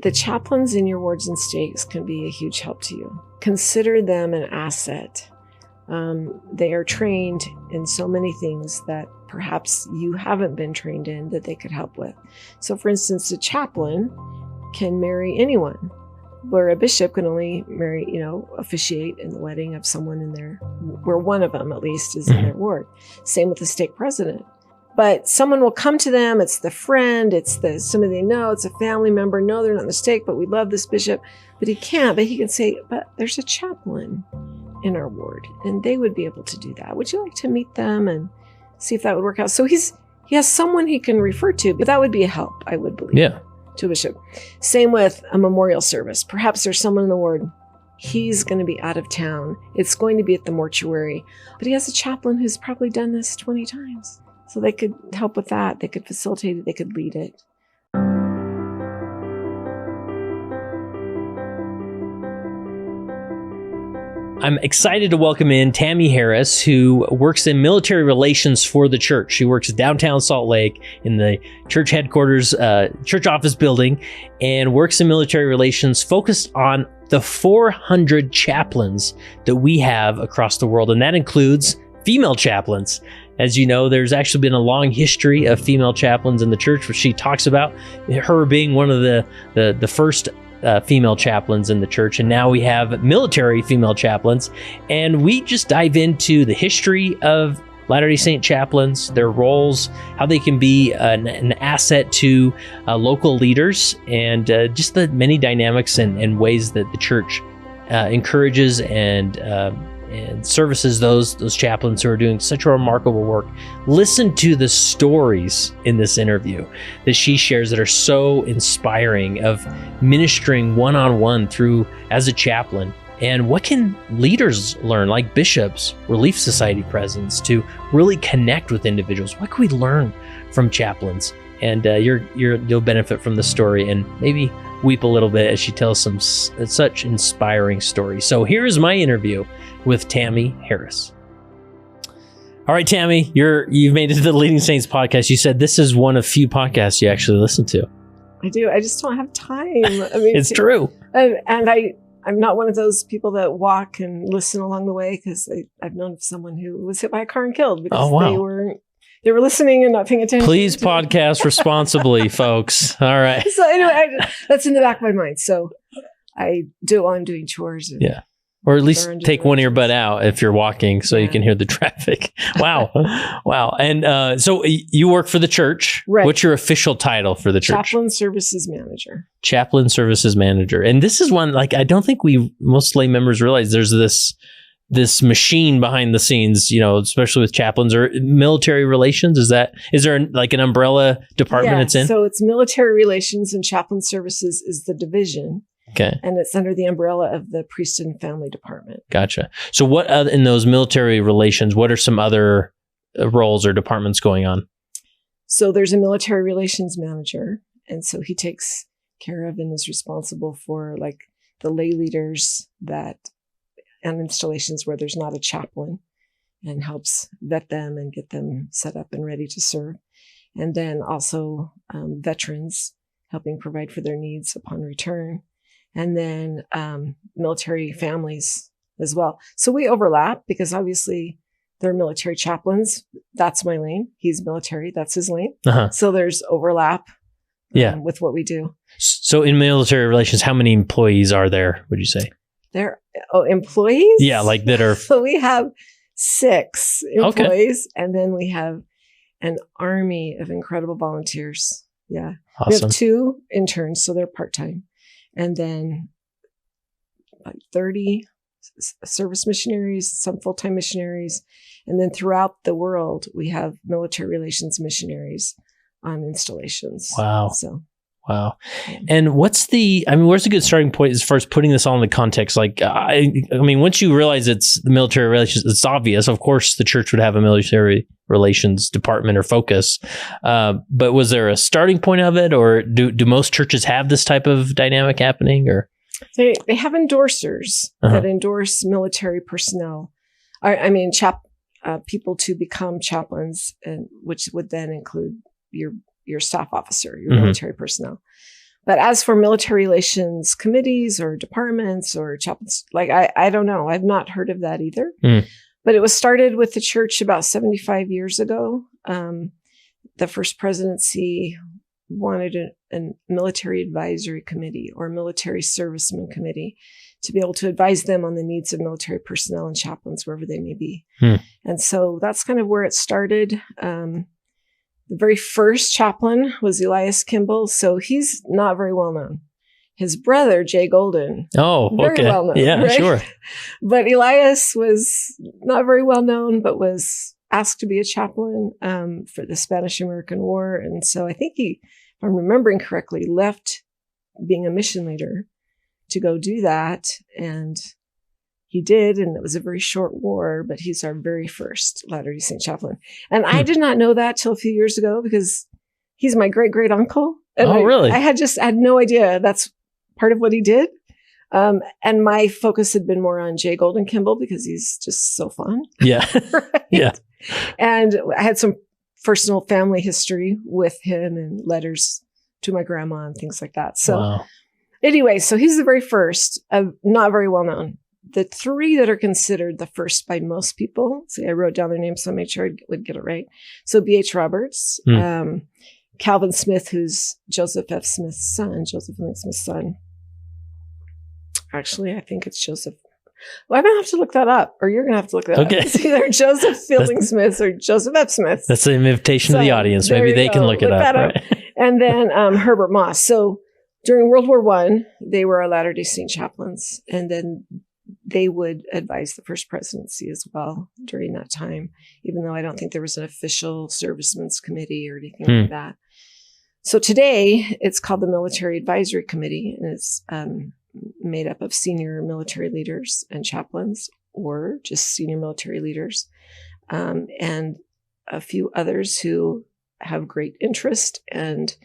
The chaplains in your wards and stakes can be a huge help to you. Consider them an asset. They are trained in so many things that perhaps you haven't been trained in that they could help with. So for instance, a chaplain can marry anyone, where a bishop can only marry, officiate in the wedding of someone in their, where one of them at least is in their ward. Same with the stake president. But someone will come to them, it's the friend, it's somebody they know, it's a family member. No, they're not in the stake, but we love this bishop. But he can say, but there's a chaplain in our ward, and they would be able to do that. Would you like to meet them and see if that would work out? So he has someone he can refer to, but that would be a help, I would believe. Yeah. To a bishop. Same with a memorial service. Perhaps there's someone in the ward, he's going to be out of town. It's going to be at the mortuary, but he has a chaplain who's probably done this 20 times. So they could help with that. They could facilitate it. They could lead it. I'm excited to welcome in Tammy Harris, who works in military relations for the church. She works downtown Salt Lake in the church headquarters, church office building, and works in military relations focused on the 400 chaplains that we have across the world. And that includes female chaplains. As you know, there's actually been a long history of female chaplains in the church, which she talks about, her being one of the first female chaplains in the church, and now we have military female chaplains, and we just dive into the history of Latter-day Saint chaplains, their roles, how they can be an asset to local leaders, and just the many dynamics and ways that the church encourages and services those chaplains who are doing such a remarkable work. Listen to the stories in this interview that she shares that are so inspiring, of ministering one-on-one through as a chaplain. And what can leaders learn, like bishops, Relief Society presidents, to really connect with individuals? What can we learn from chaplains? And you'll benefit from the story and maybe weep a little bit as she tells some such inspiring stories. So here is my interview with Tammy Harris. All right, Tammy, you've made it to the Leading Saints podcast. You said this is one of few podcasts you actually listen to. I do. I just don't have time. I mean, it's true. And I'm not one of those people that walk and listen along the way, because I've known of someone who was hit by a car and killed because they were listening and not paying attention. Please podcast responsibly, folks. All right. So anyway, that's in the back of my mind. So I do it while I'm doing chores. Yeah. Or at least take one earbud out if you're walking so you can hear the traffic. Wow. Wow. And so you work for the church. Right. What's your official title for the church? Chaplain Services Manager. Chaplain Services Manager. And this is one, like, I don't think most lay members realize there's this machine behind the scenes, especially with chaplains or military relations. Is there like an umbrella department it's in? So it's military relations, and chaplain services is the division. Okay. And it's under the umbrella of the priest and family department. Gotcha. So what in those military relations, what are some other roles or departments going on? So there's a military relations manager. And so he takes care of and is responsible for like the lay leaders and installations where there's not a chaplain, and helps vet them and get them set up and ready to serve. And then also veterans, helping provide for their needs upon return. And then military families as well. So we overlap because obviously they're military chaplains. That's my lane. He's military. That's his lane. Uh-huh. So there's overlap with what we do. So in military relations, how many employees are there, would you say? Employees? Yeah, like that are... So we have 6 employees, and then we have an army of incredible volunteers. Yeah. Awesome. We have 2 interns, so they're part-time. And then like 30 service missionaries, some full-time missionaries. And then throughout the world, we have military relations missionaries on installations. Wow. Wow. And where's a good starting point as far as putting this all in the context? Like, once you realize it's the military relations, it's obvious. Of course, the church would have a military relations department or focus. But was there a starting point of it, or do most churches have this type of dynamic happening? Or they have endorsers that endorse military personnel. People to become chaplains, and which would then include your staff officer, your military personnel. But as for military relations committees or departments or chaplains, like I don't know. I've not heard of that either. But it was started with the church about 75 years ago. The first presidency wanted a military advisory committee or military servicemen committee to be able to advise them on the needs of military personnel and chaplains wherever they may be. And so that's kind of where it started. The very first chaplain was Elias Kimball. So he's not very well known. His brother, Jay Golden. Oh, very okay. well known. Yeah, right? Sure. But Elias was not very well known, but was asked to be a chaplain for the Spanish-American War. And so I think he, if I'm remembering correctly, left being a mission leader to go do that. And he did, and it was a very short war, but he's our very first Latter-day Saint chaplain. And I did not know that till a few years ago because he's my great-great uncle. And really? I had no idea that's part of what he did. And my focus had been more on Jay Golden Kimball because he's just so fun. Yeah. Right? Yeah. And I had some personal family history with him and letters to my grandma and things like that. So anyway, so he's the very first, not very well known. The three that are considered the first by most people, see, I wrote down their names so I made sure I would get it right. So B.H. Roberts, Calvin Smith, who's Joseph F. Smith's son, Actually, I think it's Joseph. Well, I'm going to have to look that up, or you're going to have to look that up. It's either Joseph Fielding Smith or Joseph F. Smith. That's an invitation to the audience. Maybe they can look it up. Right? And then Herbert Moss. So during World War I, they were our Latter-day Saint chaplains, and then they would advise the first presidency as well during that time, even though I don't think there was an official servicemen's committee or anything like that. So today, it's called the Military Advisory Committee, and it's made up of senior military leaders and chaplains, or just senior military leaders, and a few others who have great interest and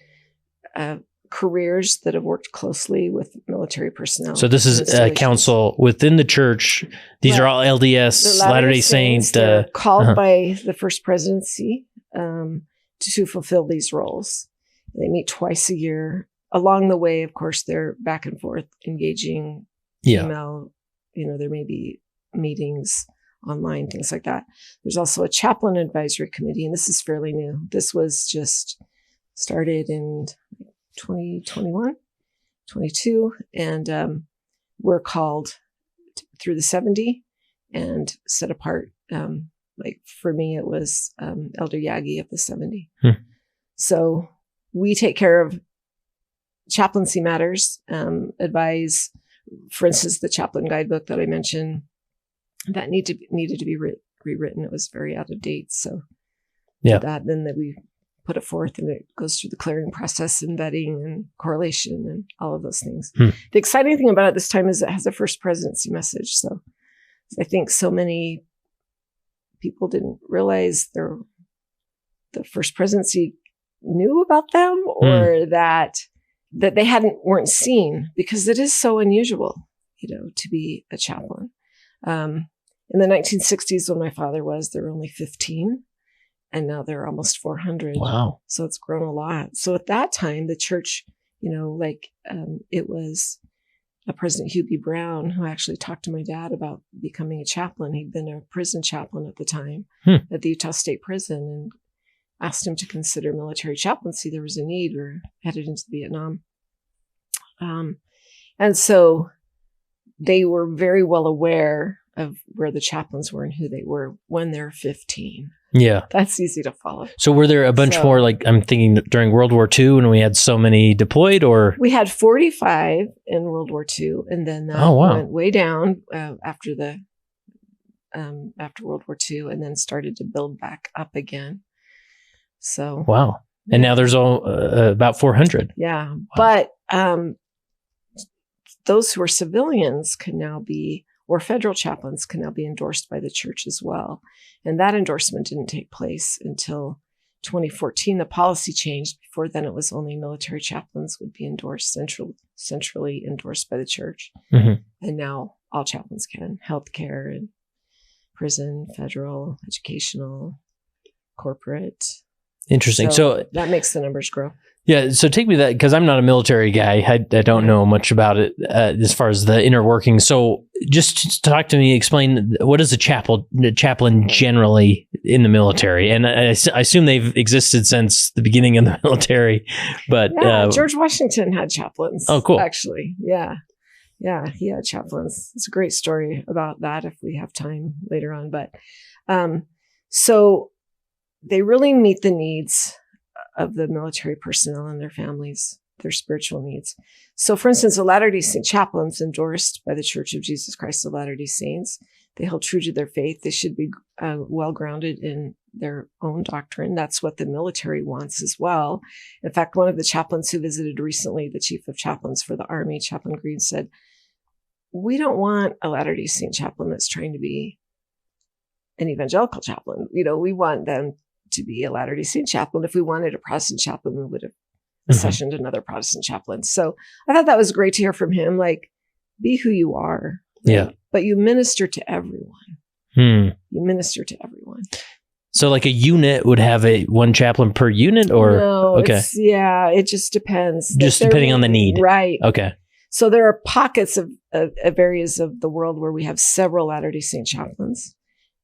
careers that have worked closely with military personnel. So this is a council within the church. These are all LDS, Latter-day Saints. They're called by the first presidency to fulfill these roles. They meet twice a year. Along the way, of course, they're back and forth engaging email. There may be meetings online, things like that. There's also a chaplain advisory committee, and this is fairly new. This was just started in 2021, 22, and we're called through the 70 and set apart. Like for me, it was Elder Yagi of the 70. So we take care of chaplaincy matters, advise, for instance, the chaplain guidebook that I mentioned that needed to be rewritten. It was very out of date. So then we put it forth, and it goes through the clearing process and vetting and correlation and all of those things. The exciting thing about it this time is it has a first presidency message. So I think so many people didn't realize the first presidency knew about them, or that they weren't seen, because it is so unusual, to be a chaplain. In the 1960s, when my father was, there were only 15. And now there are almost 400. Wow. So it's grown a lot. So at that time, the church, it was President Hugh B. Brown who actually talked to my dad about becoming a chaplain. He'd been a prison chaplain at the time at the Utah State Prison, and asked him to consider military chaplaincy. There was a need. We were headed into Vietnam. And so they were very well aware of where the chaplains were and who they were when they're 15. Yeah. That's easy to follow. So were there a bunch more, like I'm thinking during World War II when we had so many deployed, or? We had 45 in World War II, and then that went way down after World War II, and then started to build back up again. So. Wow. And now there's about 400. Yeah. Wow. But those who are civilians can now be, or federal chaplains can now be endorsed by the church as well. And that endorsement didn't take place until 2014. The policy changed. Before then, it was only military chaplains would be endorsed, centrally endorsed by the church. And now all chaplains can. Healthcare, and prison, federal, educational, corporate. Interesting. So that makes the numbers grow. Yeah, so take me that, because I'm not a military guy. I don't know much about it as far as the inner workings. So just talk to me, explain, what is a chaplain generally in the military? And I assume they've existed since the beginning of the military. But George Washington had chaplains. Oh, cool. Actually, yeah, he had chaplains. It's a great story about that if we have time later on. But so they really meet the needs of the military personnel and their families, their spiritual needs. So, for instance, the Latter-day Saint chaplains endorsed by the Church of Jesus Christ of Latter-day Saints. They hold true to their faith. They should be well-grounded in their own doctrine. That's what the military wants as well. In fact, one of the chaplains who visited recently, the chief of chaplains for the Army, Chaplain Green, said, "We don't want a Latter-day Saint chaplain that's trying to be an evangelical chaplain. We want them to be a Latter-day Saint chaplain. If we wanted a Protestant chaplain, we would have accessioned another Protestant chaplain." So I thought that was great to hear from him. Like, be who you are. Yeah. But you minister to everyone. You minister to everyone. So like a unit would have one chaplain per unit, or? No, okay. It just depends. Just depending on the need. Right. Okay. So there are pockets of areas of the world where we have several Latter-day Saint chaplains.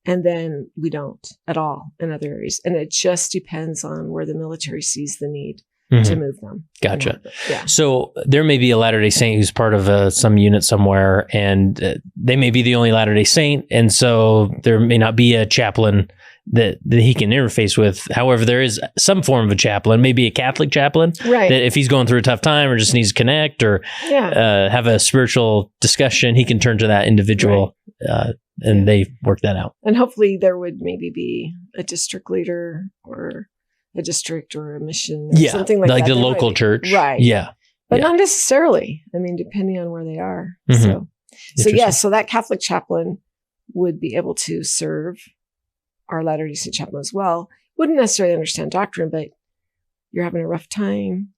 And then we don't at all in other areas. And it just depends on where the military sees the need to move them. Gotcha. Yeah. So there may be a Latter-day Saint who's part of some unit somewhere, and they may be the only Latter-day Saint. And so there may not be a chaplain that he can interface with. However, there is some form of a chaplain, maybe a Catholic chaplain, right, that if he's going through a tough time or just needs to connect or have a spiritual discussion, he can turn to that individual. Right. And they work that out. And hopefully there would maybe be a district leader or a district or a mission or something like that. Like the local church. Right. Yeah. But not necessarily. I mean, depending on where they are. So so that Catholic chaplain would be able to serve our Latter-day Saint chaplain as well. Wouldn't necessarily understand doctrine, but you're having a rough time.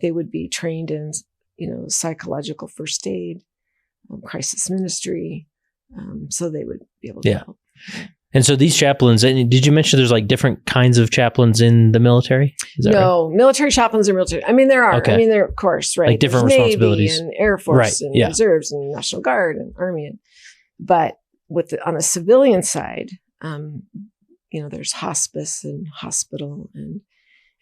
They would be trained in, psychological first aid, crisis ministry. So they would be able to help. And so these chaplains, and did you mention there's like different kinds of chaplains in the military? Is that right? Military chaplains are military. I mean, there are. Okay. I mean, there, of course, right. Like different There's responsibilities. Navy and Air Force and Reserves and National Guard and Army. But on the civilian side, there's hospice and hospital and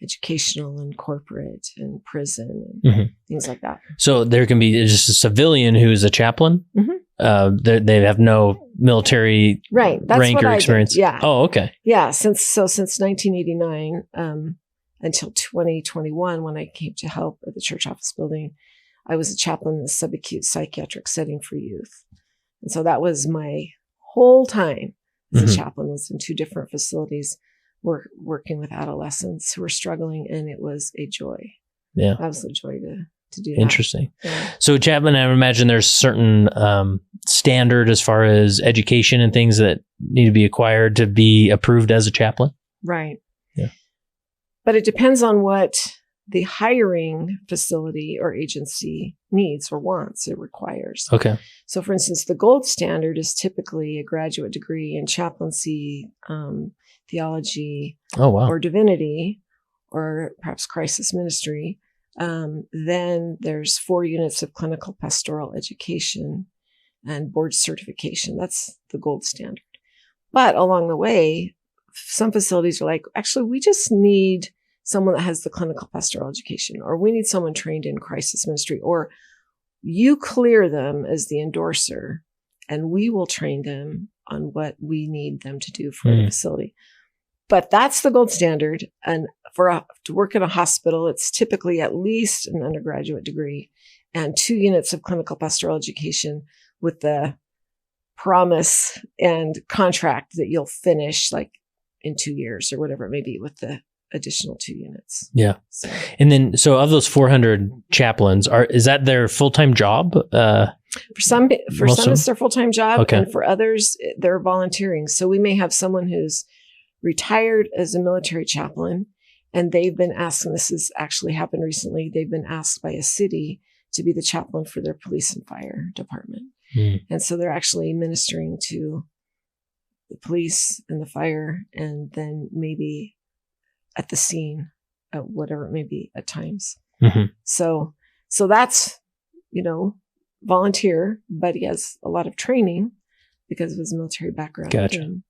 educational and corporate and prison and things like that. So there can be just a civilian who is a chaplain. They have no military rank or experience. Yeah. Oh, okay. Yeah. Since 1989 until 2021, when I came to help at the church office building, I was a chaplain in the subacute psychiatric setting for youth, and so that was my whole time as a chaplain. Was in 2 different facilities, working with adolescents who were struggling, and it was a joy. Yeah, absolute joy to do that. Interesting. Yeah. So chaplain, I would imagine there's certain standard as far as education and things that need to be acquired to be approved as a chaplain. Right. Yeah. But it depends on what the hiring facility or agency needs or wants, it requires. Okay. So for instance, the gold standard is typically a graduate degree in chaplaincy, theology, or divinity, or perhaps crisis ministry. Then there's 4 units of clinical pastoral education and board certification. That's the gold standard. But along the way, some facilities are like, actually, we just need someone that has the clinical pastoral education, or we need someone trained in crisis ministry, or you clear them as the endorser and we will train them on what we need them to do for the facility. But that's the gold standard. And to work in a hospital, it's typically at least an undergraduate degree and 2 units of clinical pastoral education with the promise and contract that you'll finish like in 2 years or whatever it may be with the additional 2 units. Yeah. So. And then, so of those 400 chaplains, is that their full-time job? For some it's their full-time job. Okay. And for others, they're volunteering. So we may have someone who's retired as a military chaplain, and they've been asked, and this has actually happened recently, they've been asked by a city to be the chaplain for their police and fire department. And so they're actually ministering to the police and the fire, and then maybe at the scene whatever it may be at times. Mhm. So that's, volunteer, but he has a lot of training because of his military background. Gotcha. And,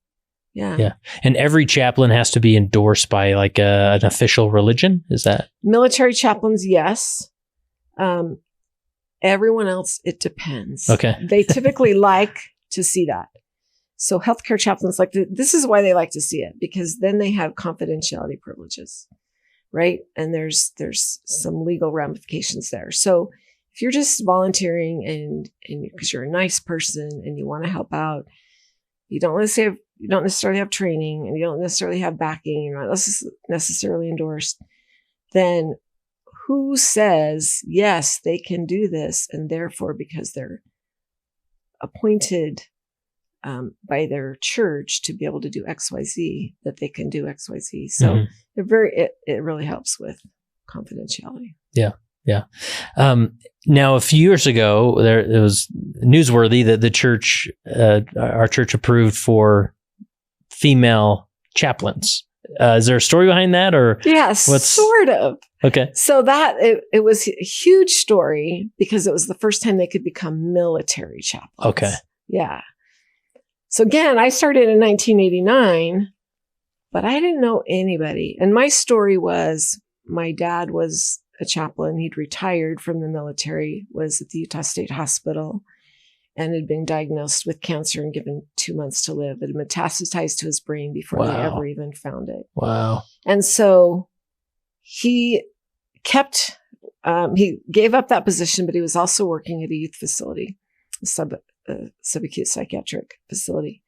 yeah. Yeah. And every chaplain has to be endorsed by like an official religion. Is that? Military chaplains, yes. Everyone else, it depends. Okay. They typically like to see that. So healthcare chaplains this is why they like to see it, because then they have confidentiality privileges, right? And there's some legal ramifications there. So if you're just volunteering and because you're a nice person and you want to help out, you don't necessarily have training and you don't necessarily have backing, you're not necessarily endorsed, then who says, yes, they can do this, and therefore, because they're appointed by their church to be able to do XYZ, that they can do XYZ. So it really helps with confidentiality. Yeah. Yeah. Now, a few years ago, it was newsworthy that the church, our church, approved for female chaplains. Is there a story behind that, or yes, sort of? Okay. So that it was a huge story because it was the first time they could become military chaplains. Okay. Yeah. So again, I started in 1989, but I didn't know anybody. And my story was my dad was a chaplain. He'd retired from the military, was at the Utah State Hospital, and had been diagnosed with cancer and given 2 months to live. It had metastasized to his brain before they ever even found it. Wow. And so he he gave up that position, but he was also working at a youth facility, a subacute psychiatric facility,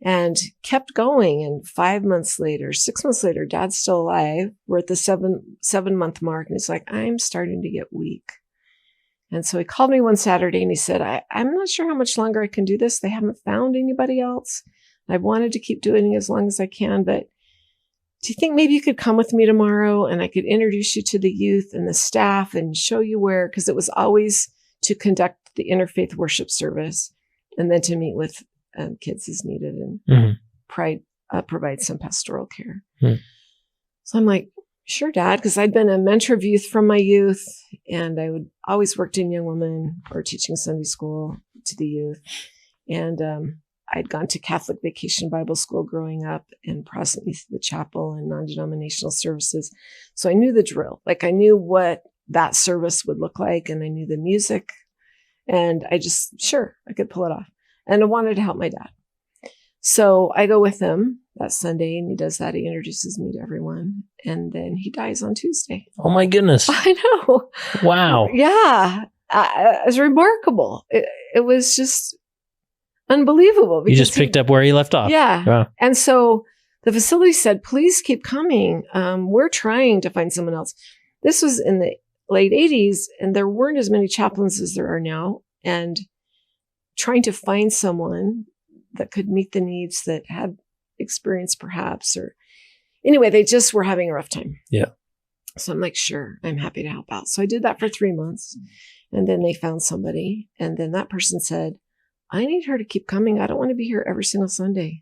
and kept going. And 6 months later, Dad's still alive. We're at the 7-month mark, and he's like, I'm starting to get weak. And so he called me one Saturday and he said, I'm not sure how much longer I can do this. They haven't found anybody else. I've wanted to keep doing it as long as I can, but do you think maybe you could come with me tomorrow and I could introduce you to the youth and the staff and show you where, because it was always to conduct the interfaith worship service and then to meet with kids as needed and provide some pastoral care. So I'm like, sure, Dad, because I'd been a mentor of youth from my youth, and I would always worked in young women or teaching Sunday school to the youth. And I'd gone to Catholic Vacation Bible School growing up and Protestant Youth at the Chapel and non-denominational services. So I knew the drill. Like I knew what that service would look like, and I knew the music, and I could pull it off. And I wanted to help my dad. So I go with him that Sunday, and he does that. He introduces me to everyone, and then he dies on Tuesday. Oh my goodness. I know. Wow. Yeah. It was remarkable. It was just unbelievable. You just picked up where he left off. Yeah. Wow. And so the facility said, please keep coming. We're trying to find someone else. This was in the late 80s, and there weren't as many chaplains as there are now. And trying to find someone that could meet the needs that had experience perhaps, or anyway, they just were having a rough time. Yeah. So I'm like, sure, I'm happy to help out. So I did that for 3 months, and then they found somebody. And then that person said, I need her to keep coming. I don't want to be here every single Sunday.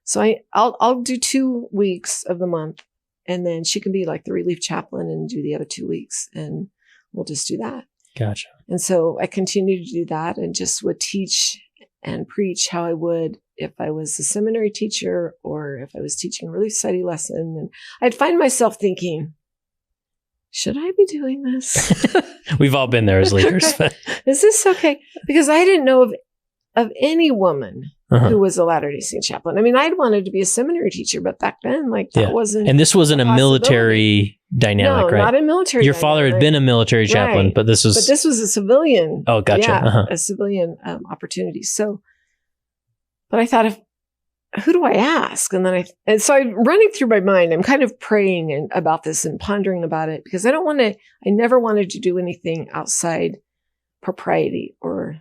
So I'll do 2 weeks of the month, and then she can be like the relief chaplain and do the other 2 weeks, and we'll just do that. Gotcha. And so I continued to do that and just would teach and preach how I would if I was a seminary teacher or if I was teaching a relief study lesson. And I'd find myself thinking, should I be doing this? We've all been there as leaders. Is this okay? Because I didn't know of any woman who was a Latter-day Saint chaplain. I mean, I'd wanted to be a seminary teacher, but back then, that wasn't. And this wasn't a military dynamic, right? Not a military. Your father had been a military chaplain, but this was a civilian. Oh, gotcha. Yeah, a civilian opportunity. So, but I thought, who do I ask? And so I'm running through my mind. I'm kind of praying about this and pondering about it, because I never wanted to do anything outside propriety or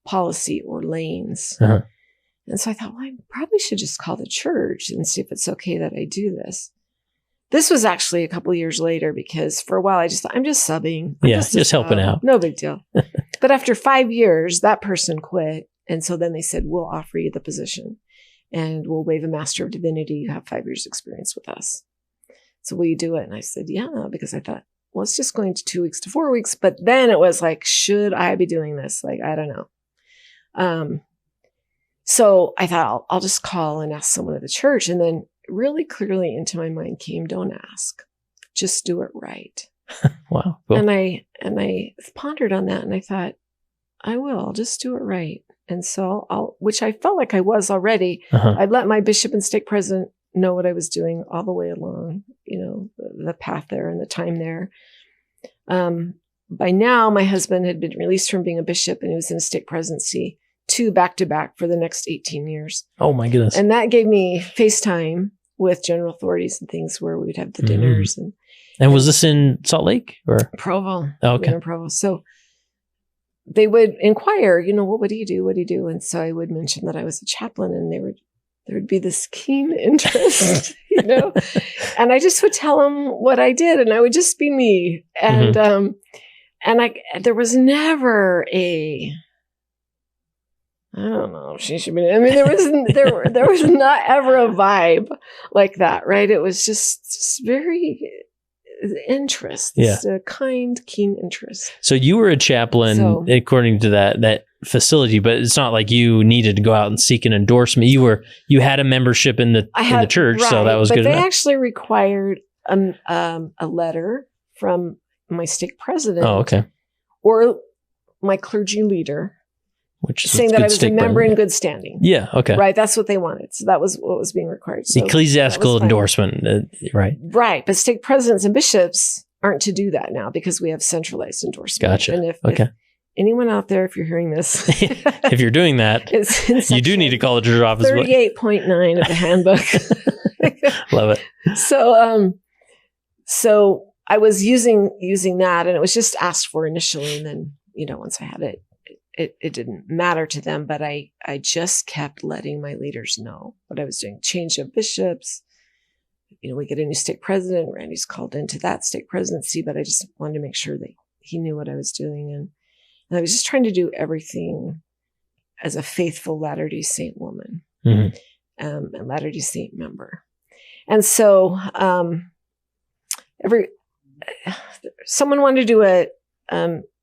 policy or lanes. And so I thought, well, I probably should just call the church and see if it's okay that I do this. This was actually a couple of years later, because for a while I just thought, I'm just subbing. Just helping out. No big deal. But after 5 years, that person quit. And so then they said, we'll offer you the position and we'll waive a Master of Divinity. You have 5 years experience with us. So will you do it? And I said, yeah, because I thought, well, it's just going to 2 weeks to 4 weeks. But then it was like, should I be doing this? Like, I don't know. So I thought I'll just call and ask someone at the church. And then really clearly into my mind came, don't ask, just do it right. Wow. Cool. And I pondered on that and I thought, I'll just do it right. And so which I felt like I was already. I'd let my bishop and stake president know what I was doing all the way along, the path there and the time there. By now, my husband had been released from being a bishop and he was in a stake presidency 2 back-to-back for the next 18 years. Oh my goodness. And that gave me FaceTime with general authorities and things where we'd have the dinners. And was this in Salt Lake or? Provo. Oh, okay. In Provo. So they would inquire, what do you do? What do you do? And so I would mention that I was a chaplain and there would be this keen interest, and I just would tell them what I did and I would just be me. And, there was never I don't know if she should be, there was not ever a vibe like that, right? It was just very interest. It's a kind, keen interest. So you were a chaplain according to that facility, but it's not like you needed to go out and seek an endorsement. You had a membership in the church, right, so that was good enough. But they actually required a letter from my stake president. Oh, okay. Or my clergy leader. Saying that I was a member in good standing. Yeah, okay. Right, that's what they wanted. So that was what was being required. So ecclesiastical endorsement, right. Right, but stake presidents and bishops aren't to do that now because we have centralized endorsement. Gotcha. And if anyone out there, if you're hearing this. if you're doing that, you do need to call the church office. 38.9 of the handbook. Love it. So I was using that and it was just asked for initially. And then, once I had it, it didn't matter to them, but I just kept letting my leaders know what I was doing. Change of bishops. We get a new stake president. Randy's called into that stake presidency, but I just wanted to make sure that he knew what I was doing. And I was just trying to do everything as a faithful Latter-day Saint woman and Latter-day Saint member. And so someone wanted to do a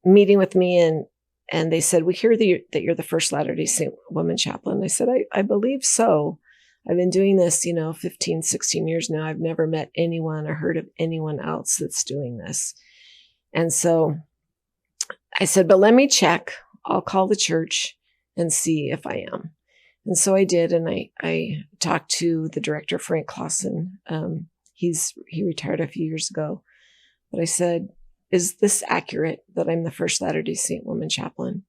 meeting with me and they said, we hear that you're the first Latter-day Saint woman chaplain. I said, I believe so. I've been doing this, 15, 16 years now. I've never met anyone or heard of anyone else that's doing this. And so I said, but let me check. I'll call the church and see if I am. And so I did. And I talked to the director, Frank Clausen. He retired a few years ago. But I said, is this accurate that I'm the first Latter-day Saint woman chaplain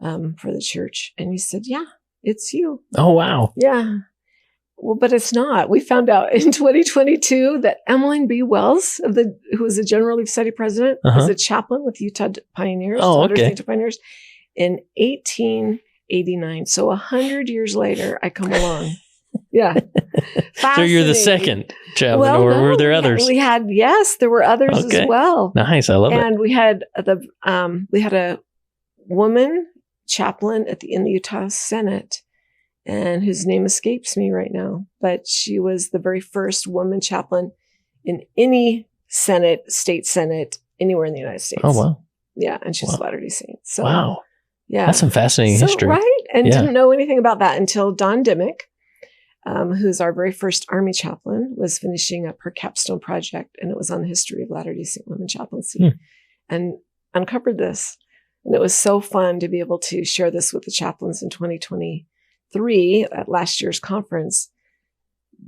for the church? And he said, yeah, it's you. Oh, wow. Yeah. Well, but it's not. We found out in 2022 that Emmeline B. Wells, who was the General Relief Society president, was a chaplain with Utah Pioneers, Utah Pioneers, in 1889. So 100 years later, I come along. Yeah. So you're the second chaplain, or were there others? There were others as well. Nice, I love it. And we had a woman chaplain in the Utah Senate, and whose name escapes me right now, but she was the very first woman chaplain in any state senate, anywhere in the United States. Oh, wow. Yeah, and she's a Latter-day Saint. So, wow. Yeah. That's some fascinating history. Right? And didn't know anything about that until Dawn Dimmick, who's our very first Army chaplain, was finishing up her capstone project, and it was on the history of Latter-day Saint women chaplaincy, and uncovered this. And it was so fun to be able to share this with the chaplains in 2023 at last year's conference,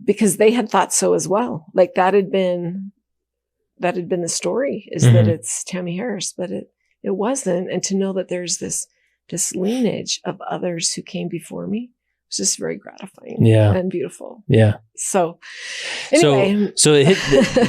because they had thought so as well. Like that had been the story, is that it's Tammy Harris, but it wasn't. And to know that there's this lineage of others who came before me was just very gratifying and beautiful. Yeah. So anyway. So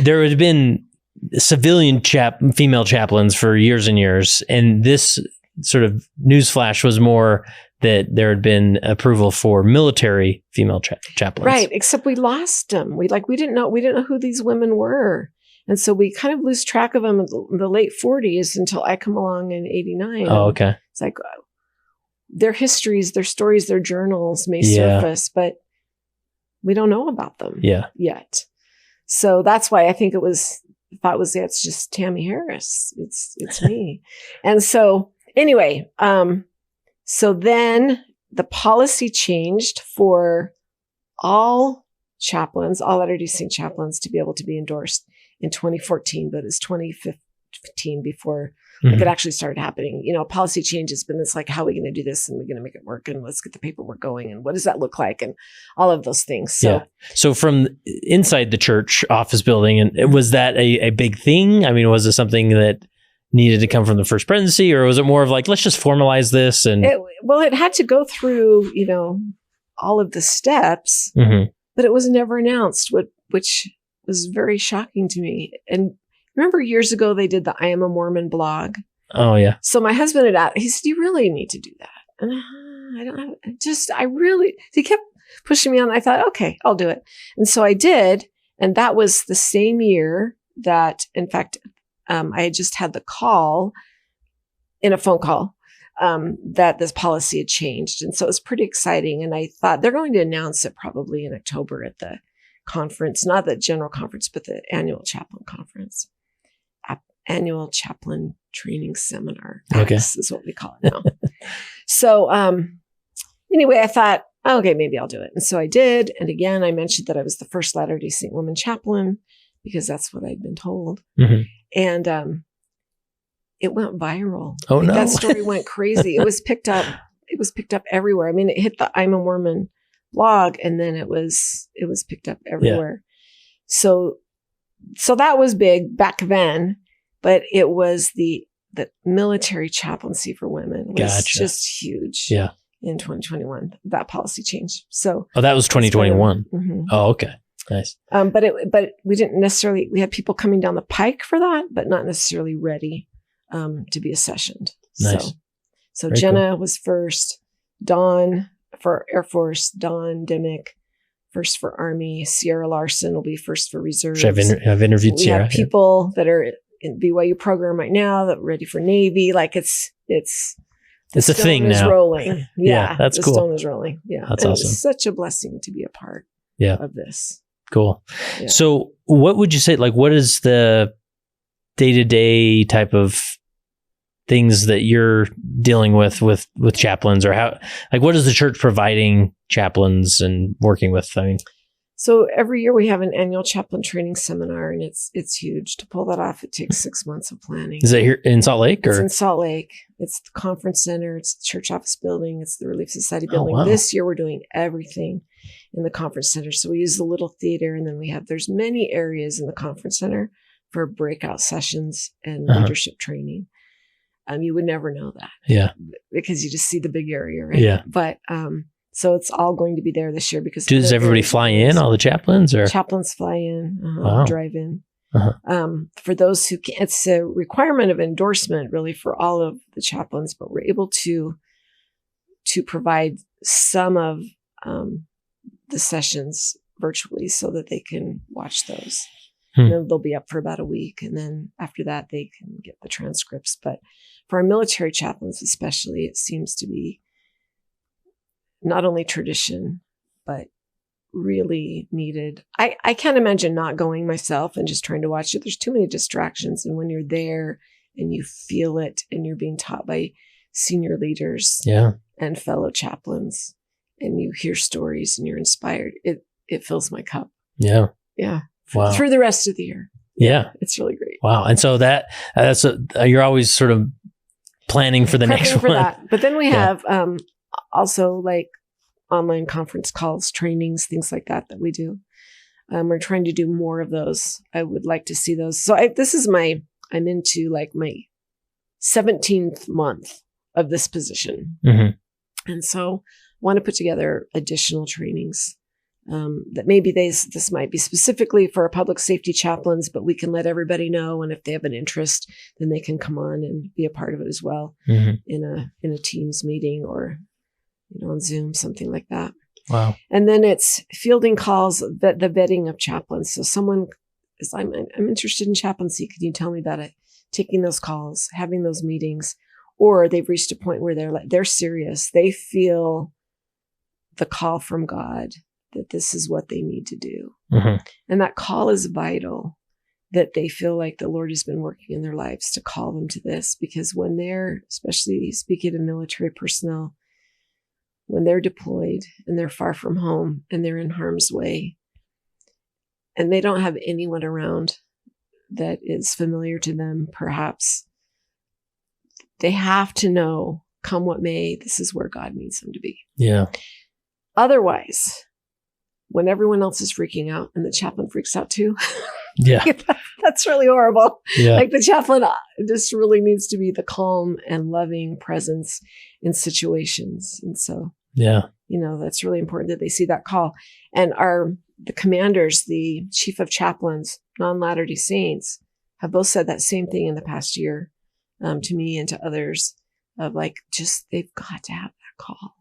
there had been civilian female chaplains for years and years. And this sort of newsflash was more that there had been approval for military female chaplains. Right. Except we lost them. We didn't know who these women were. And so we kind of lose track of them in the late 40s until I come along in 89. Oh, okay. It's like their histories, their stories, their journals may surface, but we don't know about them yet. So that's why I think it's just Tammy Harris. It's me. And so anyway, so then the policy changed for all chaplains, all Latter-day Saint chaplains, to be able to be endorsed in 2014, but it's 2015 before it actually started happening. Policy change has been this like, how are we going to do this? And we're going to make it work, and let's get the paperwork going. And what does that look like? And all of those things. So from inside the church office building, and was that a big thing? I mean, was it something that needed to come from the first presidency, or was it more of like, let's just formalize this? And it had to go through, all of the steps, but it was never announced, which was very shocking to me. And remember years ago, they did the I Am a Mormon blog. Oh, yeah. So my husband he said, you really need to do that. And he kept pushing me on. I thought, okay, I'll do it. And so I did. And that was the same year that, in fact, I had just had the call in a phone call that this policy had changed. And so it was pretty exciting. And I thought they're going to announce it probably in October at the conference, not the general conference, but the annual chaplain conference. Annual chaplain training seminar. Okay. This is what we call it now. So anyway, I thought, okay, maybe I'll do it. And so I did. And again, I mentioned that I was the first Latter-day Saint woman chaplain because that's what I'd been told. And it went viral. Oh, no. That story went crazy. It was picked up. It was picked up everywhere. I mean, it hit the I'm a Mormon blog, and then it was picked up everywhere. Yeah. So that was big back then. But it was the military chaplaincy for women was just huge. Yeah. In 2021, that policy changed. So that was 2021. Oh, okay, nice. But we didn't necessarily. We had people coming down the pike for that, but not necessarily ready to be accessioned. Nice. So very Jenna was first. Dawn for Air Force. Dawn Dimick first for Army. Sierra Larson will be first for reserves. I've interviewed Sierra. We have people that are in BYU program right now that are ready for Navy. Like it's a thing now. Rolling. Yeah, that's cool. The stone is rolling. Yeah, that's awesome. It's such a blessing to be a part of this. Cool. Yeah. So what would you say, like, what is the day-to-day type of things that you're dealing with chaplains, or how, like, what is the church providing chaplains and working with? I mean, so every year we have an annual chaplain training seminar, and it's huge. To pull that off, it takes 6 months of planning. Is it here in Salt Lake? Or? It's in Salt Lake. It's the conference center. It's the church office building. It's the Relief Society building. Oh, wow. This year we're doing everything in the conference center. So we use the little theater, and then there's many areas in the conference center for breakout sessions and leadership training. You would never know that. Yeah. Because you just see the big area, right? Yeah. But, so it's all going to be there this year because does everybody fly in? All the chaplains, or chaplains fly in, drive in. For those who can't, it's a requirement of endorsement really for all of the chaplains, but we're able to provide some of the sessions virtually so that they can watch those. And then they'll be up for about a week, and then after that they can get the transcripts. But for our military chaplains especially, it seems to be not only tradition, but really needed. I can't imagine not going myself and just trying to watch it. There's too many distractions. And when you're there and you feel it and you're being taught by senior leaders and fellow chaplains, and you hear stories and you're inspired, it fills my cup. Yeah. Yeah. Wow. Through the rest of the year. Yeah. It's really great. Wow. And so that's you're always sort of planning for the next one. That. But then we have also like online conference calls, trainings, things like that we do. We're trying to do more of those. I would like to see those. So I'm into like my 17th month of this position. And so want to put together additional trainings that maybe this might be specifically for our public safety chaplains, but we can let everybody know. And if they have an interest, then they can come on and be a part of it as well in a Teams meeting or on Zoom, something like that. Wow. And then it's fielding calls, the vetting of chaplains. So someone is, I'm interested in chaplaincy. Can you tell me about it? Taking those calls, having those meetings, or they've reached a point where they're serious. They feel the call from God that this is what they need to do. And that call is vital, that they feel like the Lord has been working in their lives to call them to this. Because when they're, especially speaking of military personnel, when they're deployed and they're far from home and they're in harm's way and they don't have anyone around that is familiar to them, perhaps, they have to know, come what may, this is where God needs them to be. Yeah. Otherwise, when everyone else is freaking out and the chaplain freaks out too, yeah, that's really horrible. Yeah. Like the chaplain just really needs to be the calm and loving presence in situations. And so, yeah, that's really important that they see that call. And the commanders, the chief of chaplains, non-Latter-day Saints, have both said that same thing in the past year to me and to others, of like, just they've got to have that call.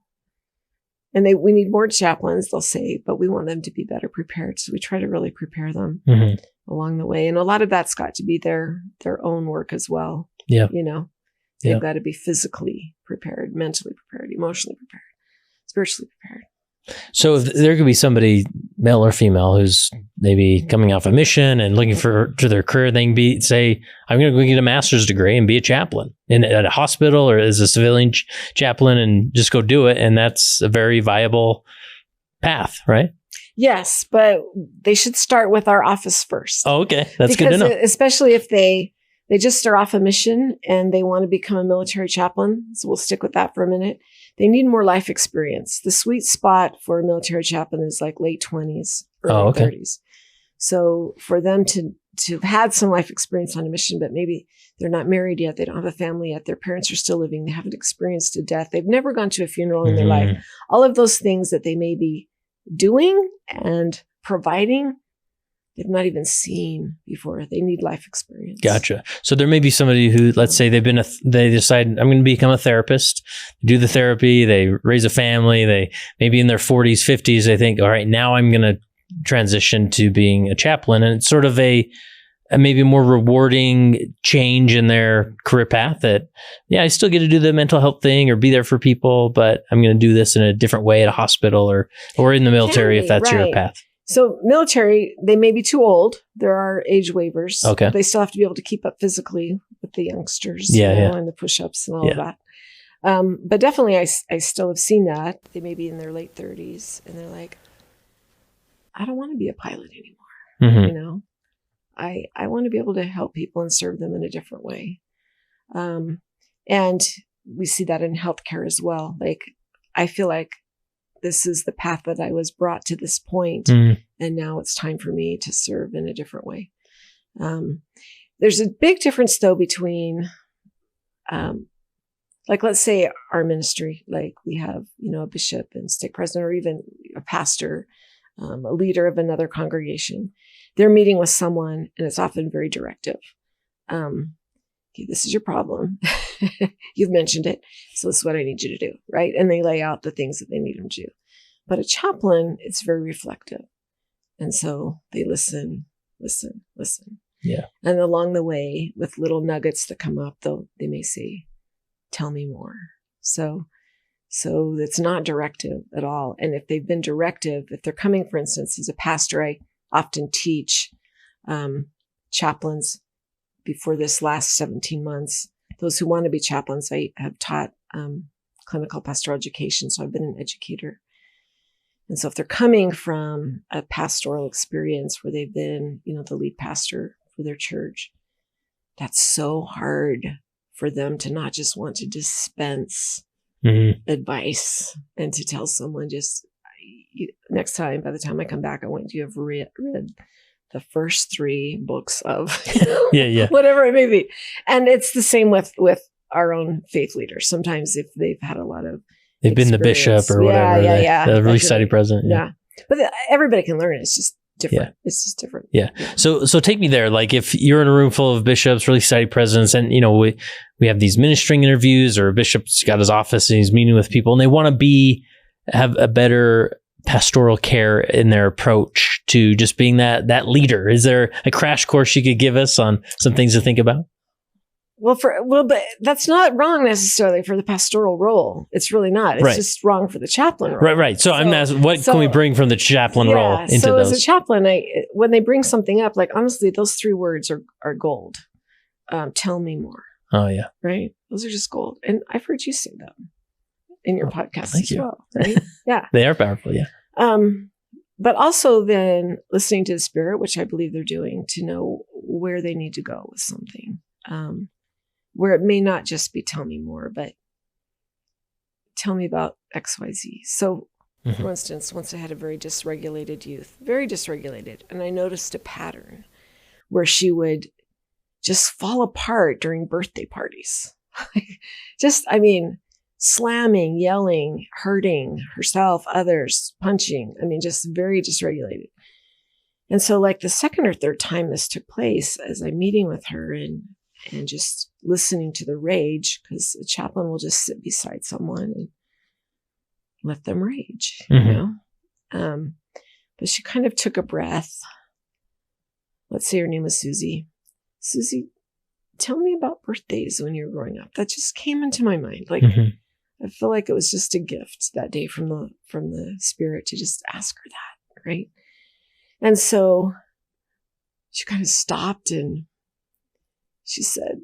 And we need more chaplains, they'll say, but we want them to be better prepared. So we try to really prepare them along the way. And a lot of that's got to be their own work as well. Yeah. They've got to be physically prepared, mentally prepared, emotionally prepared, spiritually prepared. So if there could be somebody, male or female, who's maybe coming off a mission and looking for their career, they can say, I'm going to go get a master's degree and be a chaplain at a hospital or as a civilian chaplain and just go do it. And that's a very viable path, right? Yes, but they should start with our office first. Oh, okay. That's good to know. Especially if they just are off a mission and they want to become a military chaplain. So we'll stick with that for a minute. They need more life experience. The sweet spot for a military chaplain is like late 20s, early 30s. So for them to have had some life experience on a mission, but maybe they're not married yet, they don't have a family yet, their parents are still living, they haven't experienced a death, they've never gone to a funeral in their life. All of those things that they may be doing and providing, they've not even seen before. They need life experience. Gotcha. So there may be somebody who, let's say they decide, I'm going to become a therapist, do the therapy, they raise a family, they maybe in their 40s, 50s, they think, all right, now I'm going to transition to being a chaplain. And it's sort of a maybe more rewarding change in their career path that, yeah, I still get to do the mental health thing or be there for people, but I'm going to do this in a different way at a hospital or in the military if that's your path. So military, they may be too old. There are age waivers. Okay. They still have to be able to keep up physically with the youngsters and the push-ups and all of that. But definitely I still have seen that. They may be in their late 30s and they're like, I don't want to be a pilot anymore. I want to be able to help people and serve them in a different way. And we see that in healthcare as well. Like, I feel like this is the path that I was brought to this point, and now it's time for me to serve in a different way. There's a big difference though between, like, let's say our ministry, like we have, a bishop and stake president, or even a pastor, a leader of another congregation. They're meeting with someone and it's often very directive. Okay, this is your problem. You've mentioned it. So this is what I need you to do, right? And they lay out the things that they need them to do. But a chaplain, it's very reflective. And so they listen. Yeah. And along the way, with little nuggets that come up, they may say, tell me more. So it's not directive at all. And if they've been directive, if they're coming, for instance, as a pastor, I often teach chaplains before this last 17 months. Those who want to be chaplains, I have taught clinical pastoral education. So I've been an educator. And so if they're coming from a pastoral experience where they've been, the lead pastor for their church, that's so hard for them to not just want to dispense advice and to tell someone next time, by the time I come back, I want you to have read the first 3 books of whatever it may be. And it's the same with our own faith leaders. Sometimes if they've had a lot of they've been the bishop or whatever, the really study president. Yeah. But everybody can learn it. It's just different. Yeah. It's just different. Yeah. So take me there. Like if you're in a room full of bishops, really study presidents, and we have these ministering interviews, or a bishop's got his office and he's meeting with people and they want to have a better pastoral care in their approach to just being that leader. Is there a crash course you could give us on some things to think about? but that's not wrong necessarily for the pastoral role. It's really not. It's just wrong for the chaplain role. Right. So I'm asking, what can we bring from the chaplain role into so those? As a chaplain, when they bring something up, like honestly, those 3 words are gold. Tell me more. Oh yeah. Right. Those are just gold. And I've heard you say them in your podcast thank as you. well. Right. Yeah. They are powerful. Yeah. But also then listening to the Spirit, which I believe they're doing, to know where they need to go with something. Where it may not just be tell me more, but tell me about XYZ. So, for instance, once I had a very dysregulated youth, and I noticed a pattern where she would just fall apart during birthday parties. Slamming, yelling, hurting herself, others, punching. Just very dysregulated. And so like the second or third time this took place, as I'm meeting with her and just listening to the rage, because a chaplain will just sit beside someone and let them rage, you know? But she kind of took a breath. Let's say her name was Susie. Susie, tell me about birthdays when you were growing up. That just came into my mind. Like, I feel like it was just a gift that day from the Spirit to just ask her that, right? And so she kind of stopped and she said,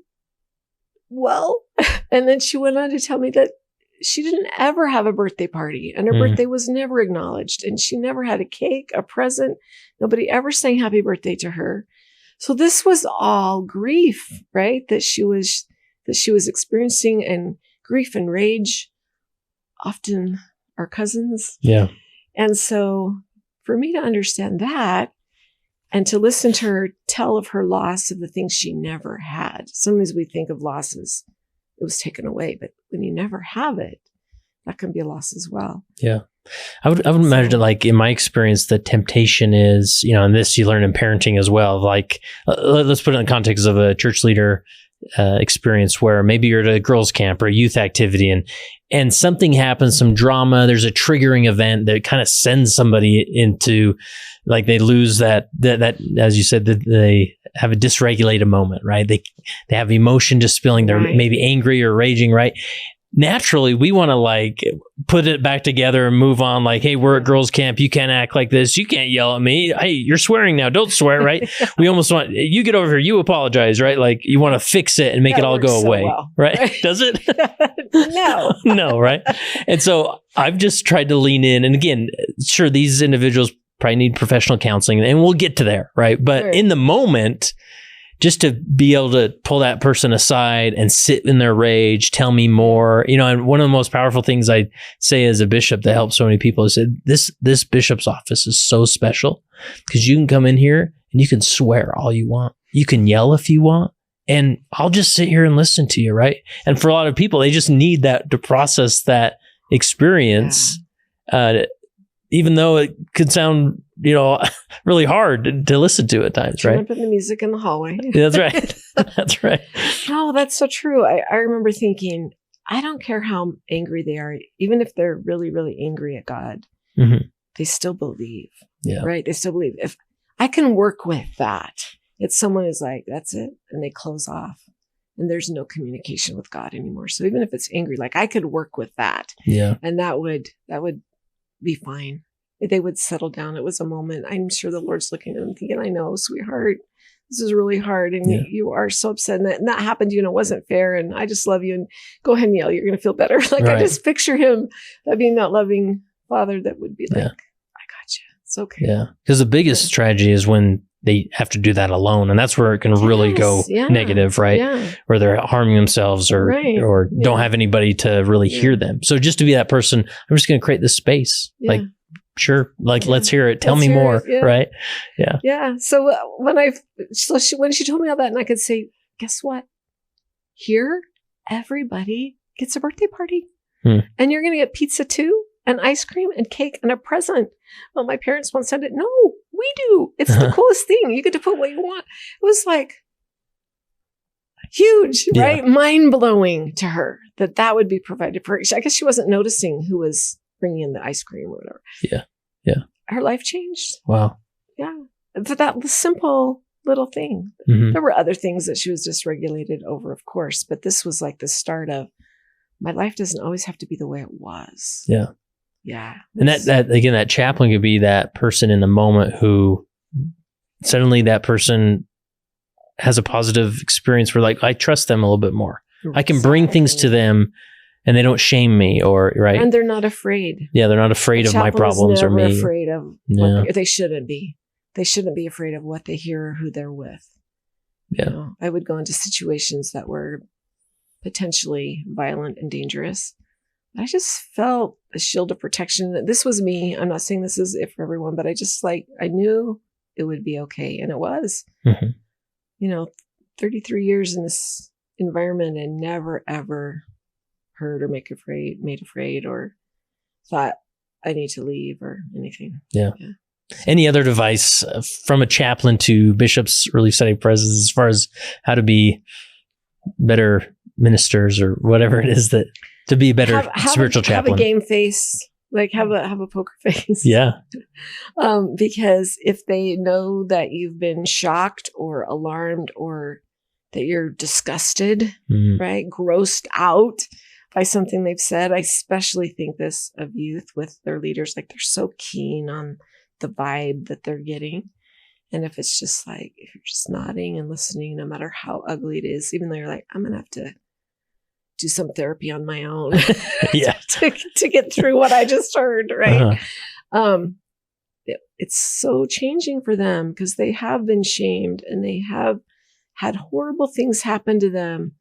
well, and then she went on to tell me that she didn't ever have a birthday party and her birthday was never acknowledged and she never had a cake, a present. Nobody ever sang happy birthday to her. So this was all grief, right? That she was experiencing, and grief and rage often are cousins. Yeah. And so for me to understand that and to listen to her tell of her loss of the things she never had. Sometimes we think of loss as it was taken away, but when you never have it, that can be a loss as well. Yeah. I would imagine, like, in my experience, the temptation is, and this you learn in parenting as well, like, let's put it in the context of a church leader experience where maybe you're at a girls' camp or a youth activity and something happens, some drama, there's a triggering event that kind of sends somebody into, like, they lose that, as you said, that they have a dysregulated moment, right? They have emotion just spilling, they're maybe angry or raging, right? Naturally, we want to, like, put it back together and move on. Like, hey, we're at girls' camp. You can't act like this. You can't yell at me. Hey, you're swearing now. Don't swear, right? We almost want, you get over here. You apologize, right? Like, you want to fix it and make it all go away, well, right? Does it? No, right? And so I've just tried to lean in. And again, sure, these individuals probably need professional counseling, and we'll get to there, right? But in the moment, just to be able to pull that person aside and sit in their rage, tell me more, and one of the most powerful things I say as a bishop that helps so many people is that this bishop's office is so special because you can come in here and you can swear all you want. You can yell if you want, and I'll just sit here and listen to you, right? And for a lot of people, they just need that to process that experience, even though it could sound, really hard to listen to at times, right? Put the music in the hallway. That's right. That's right. No, that's so true. I remember thinking, I don't care how angry they are, even if they're really, really angry at God, they still believe, right? They still believe. If I can work with that, it's someone who's like, that's it, and they close off, and there's no communication with God anymore. So even if it's angry, like, I could work with that, and that would be fine. They would settle down. It was a moment. I'm sure the Lord's looking at them thinking, I know, sweetheart, this is really hard. And you are so upset. And that happened to you, and it wasn't fair. And I just love you. And go ahead and yell. You're going to feel better. Like, I just picture him being that loving father that would be like, I got you. It's okay. Yeah. Because the biggest tragedy is when they have to do that alone. And that's where it can really go negative, right? Yeah. Where they're harming themselves or don't have anybody to really hear them. So just to be that person, I'm just going to create this space. Like, sure. Like, let's hear it. Tell me more. Right. Yeah. Yeah. So when she told me all that, and I could say, guess what? Here, everybody gets a birthday party, and you're going to get pizza too, and ice cream and cake and a present. Well, my parents won't send it. No, we do. It's the coolest thing. You get to put what you want. It was like huge, right? Mind blowing to her that would be provided for her. I guess she wasn't noticing who was bringing in the ice cream or whatever. Yeah. Yeah. Her life changed. Wow. Yeah. For that simple little thing. Mhm. There were other things that she was dysregulated over, of course, but this was like the start of my life doesn't always have to be the way it was. Yeah. Yeah. And that again, that chaplain could be that person in the moment who suddenly that person has a positive experience where like, I trust them a little bit more. I can bring things to them and they don't shame me right. And they're not afraid. Yeah. They're not afraid of my problems or me. Afraid of what they shouldn't be. They shouldn't be afraid of what they hear or who they're with. Yeah. You know, I would go into situations that were potentially violent and dangerous. I just felt a shield of protection. This was me. I'm not saying this is it for everyone, but I just I knew it would be okay. And it was, Mm-hmm. you know, 33 years in this environment and never, ever heard or made afraid or thought I need to leave or anything. Yeah. Any other advice from a chaplain to bishops, early study presidents, as far as how to be better ministers or whatever it is that to be a better spiritual chaplain? Have a game face, have a poker face. Yeah. Because if they know that you've been shocked or alarmed or that you're disgusted, right, grossed out by something they've said, I especially think this of youth with their leaders, they're so keen on the vibe that they're getting. And if it's just if you're just nodding and listening, no matter how ugly it is, even though you're I'm going to have to do some therapy on my own yeah. to get through what I just heard. Right. Uh-huh. It's so changing for them because they have been shamed and they have had horrible things happen to them.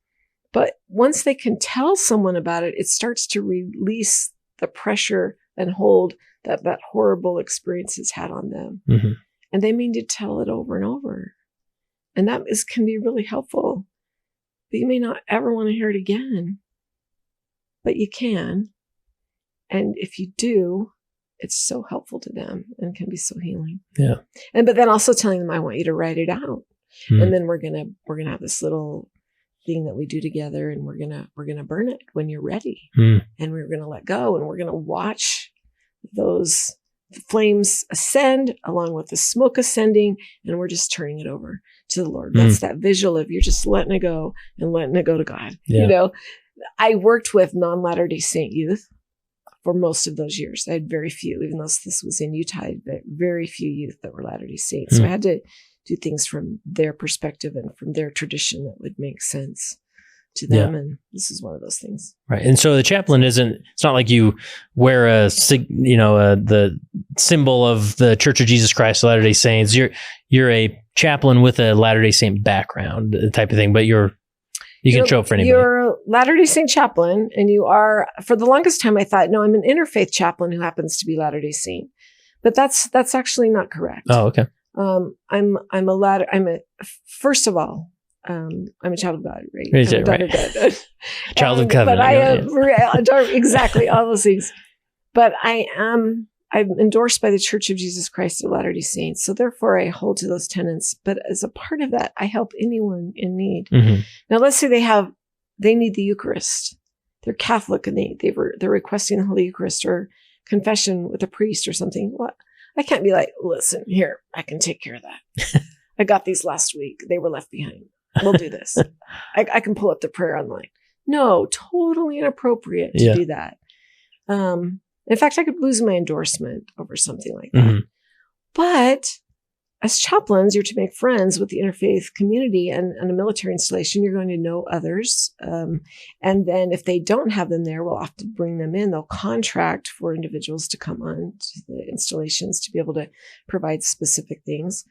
But once they can tell someone about it, it starts to release the pressure and hold that horrible experience has had on them. Mm-hmm. And they mean to tell it over and over. And that can be really helpful. But you may not ever want to hear it again. But you can. And if you do, it's so helpful to them and can be so healing. Yeah. But then also telling them, I want you to write it out. Mm-hmm. And then we're gonna have this little thing that we do together, and we're gonna burn it when you're ready. And we're gonna let go, and we're gonna watch those flames ascend along with the smoke ascending, and we're just turning it over to the Lord. That's that visual of you're just letting it go and letting it go to God. Yeah. You know, I worked with non-Latter-day Saint youth for most of those years. I had very few, even though this was in Utah, but very few youth that were Latter-day Saints. So I had to do things from their perspective and from their tradition that would make sense to them. Yeah. And this is one of those things. Right. And so the chaplain it's not like you wear the symbol of the Church of Jesus Christ of Latter-day Saints. You're a chaplain with a Latter-day Saint background type of thing, but you can show up for anybody. You're a Latter-day Saint chaplain, and you are, for the longest time I thought, no, I'm an interfaith chaplain who happens to be Latter-day Saint. But that's actually not correct. Oh, okay. First of all, I'm a child of God, right? Is it right? Child of covenant. But exactly all those things. But I'm endorsed by the Church of Jesus Christ of Latter-day Saints. So therefore I hold to those tenets. But as a part of that, I help anyone in need. Mm-hmm. Now let's say they need the Eucharist. They're Catholic and they're requesting the Holy Eucharist or confession with a priest or something. What? I can't be listen, here, I can take care of that. I got these last week. They were left behind. We'll do this. I can pull up the prayer online. No, totally inappropriate to do that. In fact, I could lose my endorsement over something like that. Mm-hmm. But as chaplains, you're to make friends with the interfaith community, and a military installation, you're going to know others. And then if they don't have them there, we'll often bring them in. They'll contract for individuals to come on to the installations to be able to provide specific things.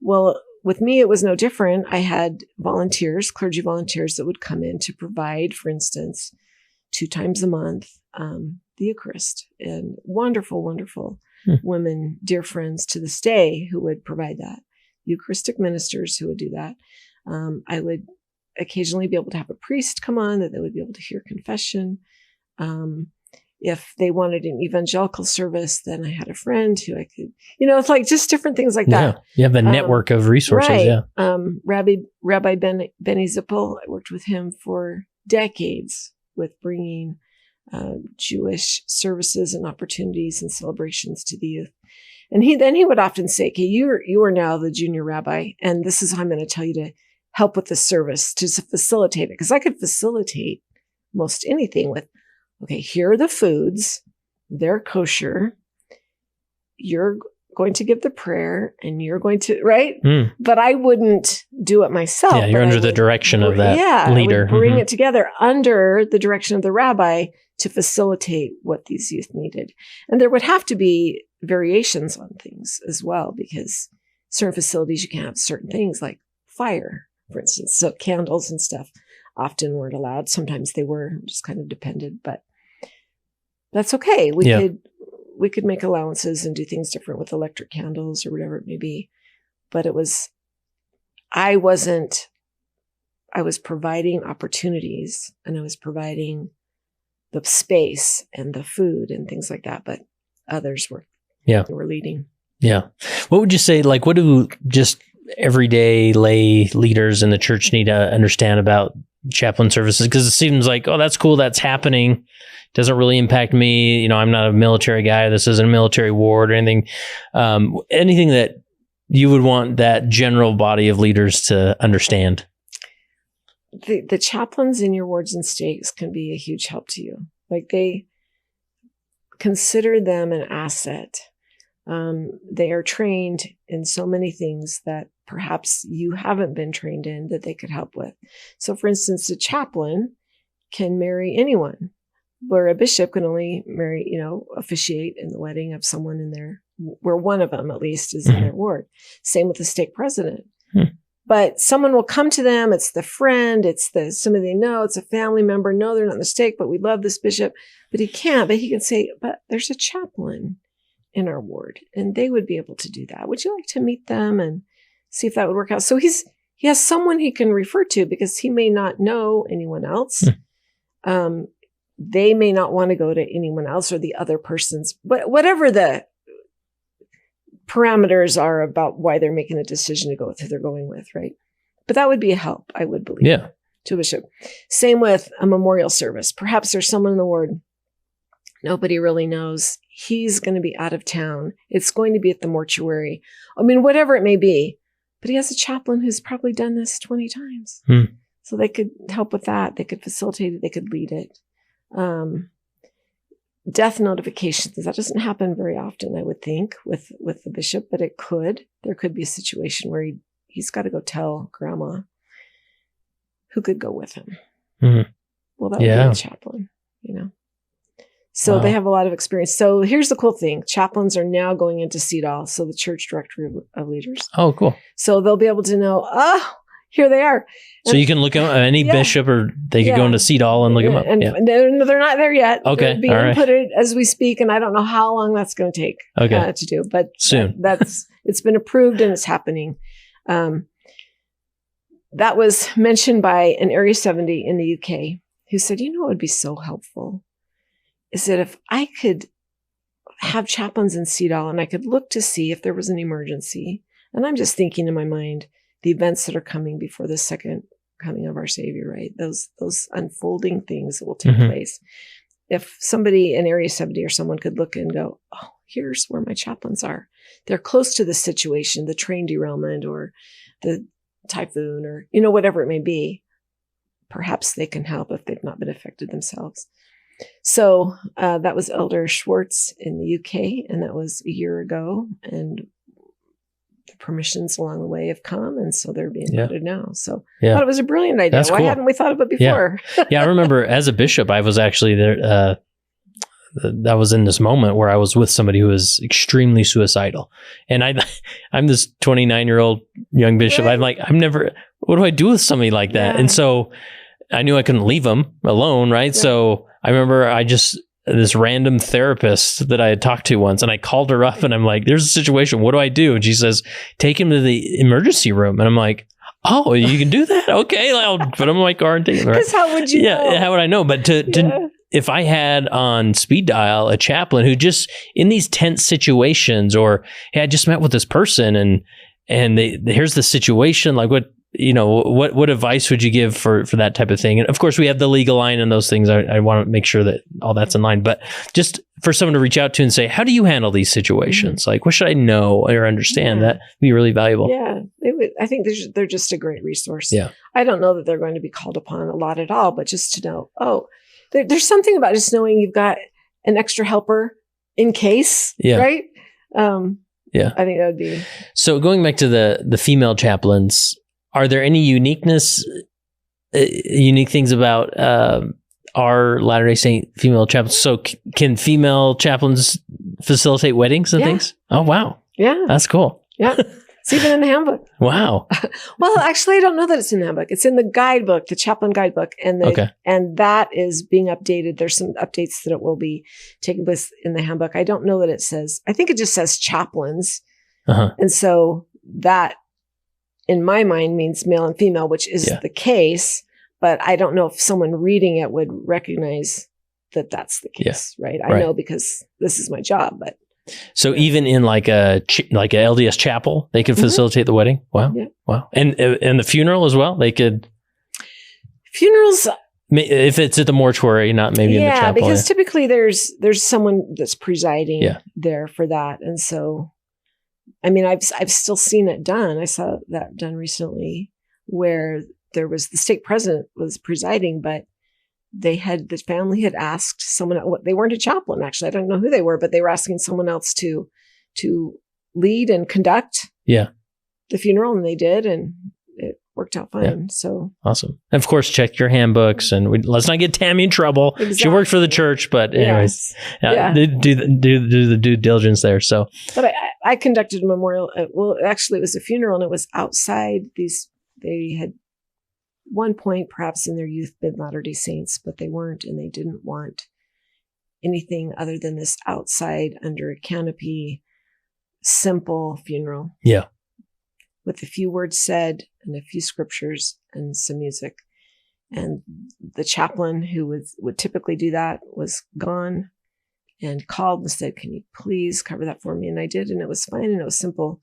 Well, with me, it was no different. I had volunteers, clergy volunteers that would come in to provide, for instance, 2 times a month, the Eucharist. And wonderful, wonderful women, dear friends to this day, who would provide that. Eucharistic ministers who would do that. I would occasionally be able to have a priest come on that they would be able to hear confession. If they wanted an evangelical service, then I had a friend who I could, it's just different things like that. Yeah, you have a network of resources. Right. Yeah. Rabbi Benny Zippel, I worked with him for decades with bringing Jewish services and opportunities and celebrations to the youth. And he would often say, okay, you are now the junior rabbi, and this is how I'm going to tell you to help with the service, to facilitate it. Because I could facilitate most anything with, okay, here are the foods, they're kosher, you're going to give the prayer, and you're going to, right? But I wouldn't do it myself. Yeah, you're under the direction of that leader. I would bring it together under the direction of the rabbi to facilitate what these youth needed. And there would have to be variations on things as well, because certain facilities you can't have certain things like fire, for instance. So candles and stuff often weren't allowed. Sometimes they were, just kind of depended, but that's okay. We could make allowances and do things different with electric candles or whatever it may be. But I was providing opportunities, and I was providing the space and the food and things like that, but others were leading. Yeah. What would you say, like, what do just everyday lay leaders in the church need to understand about chaplain services? Because it seems like, oh, that's cool, that's happening. Doesn't really impact me. I'm not a military guy. This isn't a military ward or anything. Anything that you would want that general body of leaders to understand? The chaplains in your wards and stakes can be a huge help to you. Like, they consider them an asset. They are trained in so many things that perhaps you haven't been trained in that they could help with. So, for instance, a chaplain can marry anyone, where a bishop can only officiate in the wedding of someone in there, where one of them at least is in their ward. Same with the stake president. But someone will come to them, it's the friend, it's somebody they know, it's a family member. No, they're not in the stake, but we love this bishop. But he can say, but there's a chaplain in our ward, and they would be able to do that. Would you like to meet them and see if that would work out? So he has someone he can refer to, because he may not know anyone else. They may not want to go to anyone else or the other person's, but whatever the parameters are about why they're making a decision to go with who they're going with, right? But that would be a help, I would believe, to a bishop. Same with a memorial service. Perhaps there's someone in the ward nobody really knows. He's going to be out of town. It's going to be at the mortuary. I mean, whatever it may be. But he has a chaplain who's probably done this 20 times. So they could help with that. They could facilitate it. They could lead it. Death notifications. That doesn't happen very often, I would think, with the bishop, but it could. There could be a situation where he's got to go tell grandma, who could go with him. Well, that would be a chaplain, So they have a lot of experience. So here's the cool thing. Chaplains are now going into CEDAW, so the Church Directory of Leaders. Oh, cool. So they'll be able to know, here they are. So you can look at any bishop, or they could go into CEDAW and look them up. And they're not there yet. Okay. They're being inputted as we speak, and I don't know how long that's going to take to do. But soon. It's been approved and it's happening. That was mentioned by an Area 70 in the UK who said, it would be so helpful is that if I could have chaplains in CEDAW and I could look to see if there was an emergency, and I'm just thinking in my mind, the events that are coming before the second coming of our Savior, right? Those unfolding things that will take place. If somebody in Area 70 or someone could look and go, oh, here's where my chaplains are. They're close to the situation, the train derailment or the typhoon or, whatever it may be. Perhaps they can help if they've not been affected themselves. So that was Elder Schwartz in the UK, and that was a year ago. And the permissions along the way have come, and so they're being noted now. So I thought it was a brilliant idea. Why hadn't we thought of it before? I remember as a bishop, I was actually there. That was in this moment where I was with somebody who was extremely suicidal. And I'm this 29-year-old young bishop. I'm like, what do I do with somebody like that? And so I knew I couldn't leave them alone, right? So I remember this random therapist that I had talked to once, and I called her up and I'm like, there's a situation. What do I do? And she says, take him to the emergency room. And I'm like, oh, you can do that? Okay. I'll put him in my car and take him. Because how would you know? How would I know? But if I had on speed dial a chaplain who just in these tense situations, or hey, I just met with this person and here's the situation, like what advice would you give for that type of thing? And of course, we have the legal line and those things. I want to make sure that all that's in line. But just for someone to reach out to and say, how do you handle these situations? Like, what should I know or understand? That would be really valuable. Yeah, I think they're just a great resource. Yeah. I don't know that they're going to be called upon a lot at all, but just to know, there's something about just knowing you've got an extra helper in case, right? Yeah. I think that would be. So going back to the female chaplains, are there any unique things about our Latter-day Saint female chaplains? So can female chaplains facilitate weddings and things? Oh, wow. Yeah. That's cool. Yeah. It's even in the handbook. Wow. Well, actually, I don't know that it's in the handbook. It's in the guidebook, the chaplain guidebook. And that is being updated. There's some updates that it will be taking place in the handbook. I don't know that it says, I think it just says chaplains. And so that, in my mind, means male and female, which is the case. But I don't know if someone reading it would recognize that that's the case, right? I know because this is my job, but. So even in like a LDS chapel, they could facilitate the wedding? Wow. Yeah. Wow. And the funeral as well? They could? Funerals. If it's at the mortuary, not maybe in the chapel. Yeah, because typically there's someone that's presiding there for that. And so, I mean, I've still seen it done. I saw that done recently where there was the stake president was presiding, but the family had asked someone, they weren't a chaplain, actually. I don't know who they were, but they were asking someone else to lead and conduct the funeral, and they did, and it worked out fine. Yeah. So awesome. And of course, check your handbooks, and let's not get Tammy in trouble. Exactly. She worked for the church, but anyways, do the due diligence there. So, but I conducted a memorial. Well, actually, it was a funeral, and it was outside. They had one point, perhaps in their youth, been Latter-day Saints, but they weren't, and they didn't want anything other than this outside under a canopy, simple funeral. Yeah. With a few words said and a few scriptures and some music. And the chaplain who would typically do that was gone and called and said, "Can you please cover that for me?" And I did, and it was fine, and it was simple.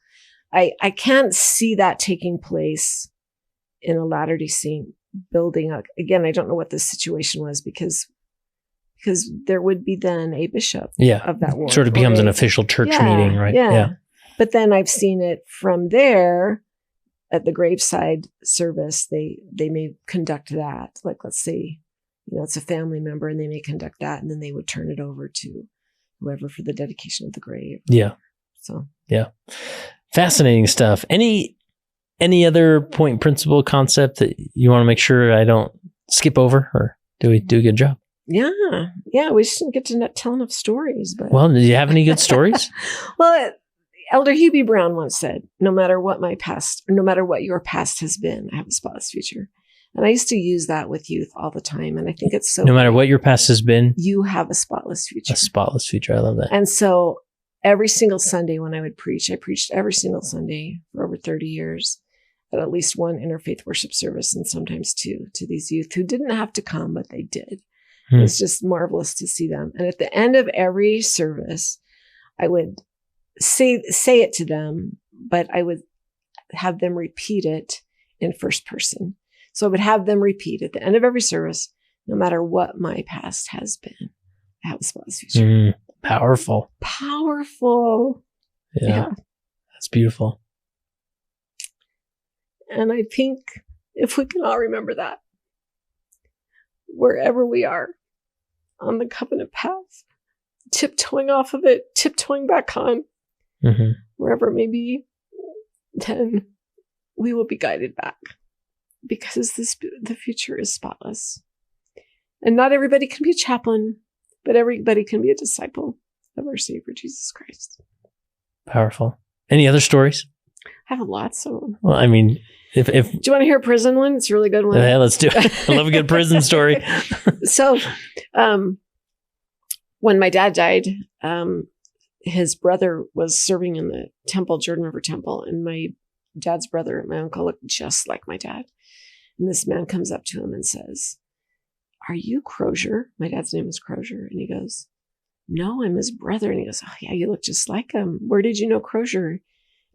I can't see that taking place in a Latter-day Saint building. Again, I don't know what the situation was because there would be then a bishop of that ward. Sort of becomes an official church meeting, right? Yeah. But then I've seen it from there at the graveside service. They may conduct that. Like, let's say, it's a family member, and they may conduct that, and then they would turn it over to whoever for the dedication of the grave. Yeah. So. Yeah. Fascinating stuff. Any other point, principle, concept that you want to make sure I don't skip over, or do we do a good job? Yeah. We just didn't get to tell enough stories. But well, do you have any good stories? Well, Elder Hugh B. Brown once said, no matter what your past has been, I have a spotless future. And I used to use that with youth all the time. And I think it's so. No matter what your past has been, you have a spotless future. A spotless future. I love that. And so every single Sunday when I would preach, I preached every single Sunday for over 30 years. At least one interfaith worship service, and sometimes two, to these youth who didn't have to come, but they did. It's just marvelous to see them. And at the end of every service, I would say it to them, but I would have them repeat it in first person. So I would have them repeat at the end of every service, no matter what my past has been, I have a spotless future. Powerful. Yeah. That's beautiful. And I think if we can all remember that, wherever we are on the covenant path, tiptoeing off of it, tiptoeing back on, wherever it may be, then we will be guided back, because the future is spotless. And not everybody can be a chaplain, but everybody can be a disciple of our Savior Jesus Christ. Powerful. Any other stories? I have lots of them. Well, I mean, if do you want to hear a prison one? It's a really good one. Yeah, let's do it. I love a good prison story. So, when my dad died, his brother was serving in the temple, Jordan River Temple, and my dad's brother, my uncle, looked just like my dad. And this man comes up to him and says, "Are you Crozier?" My dad's name is Crozier. And he goes, "No, I'm his brother." And he goes, "Oh yeah, you look just like him. Where did you know Crozier?"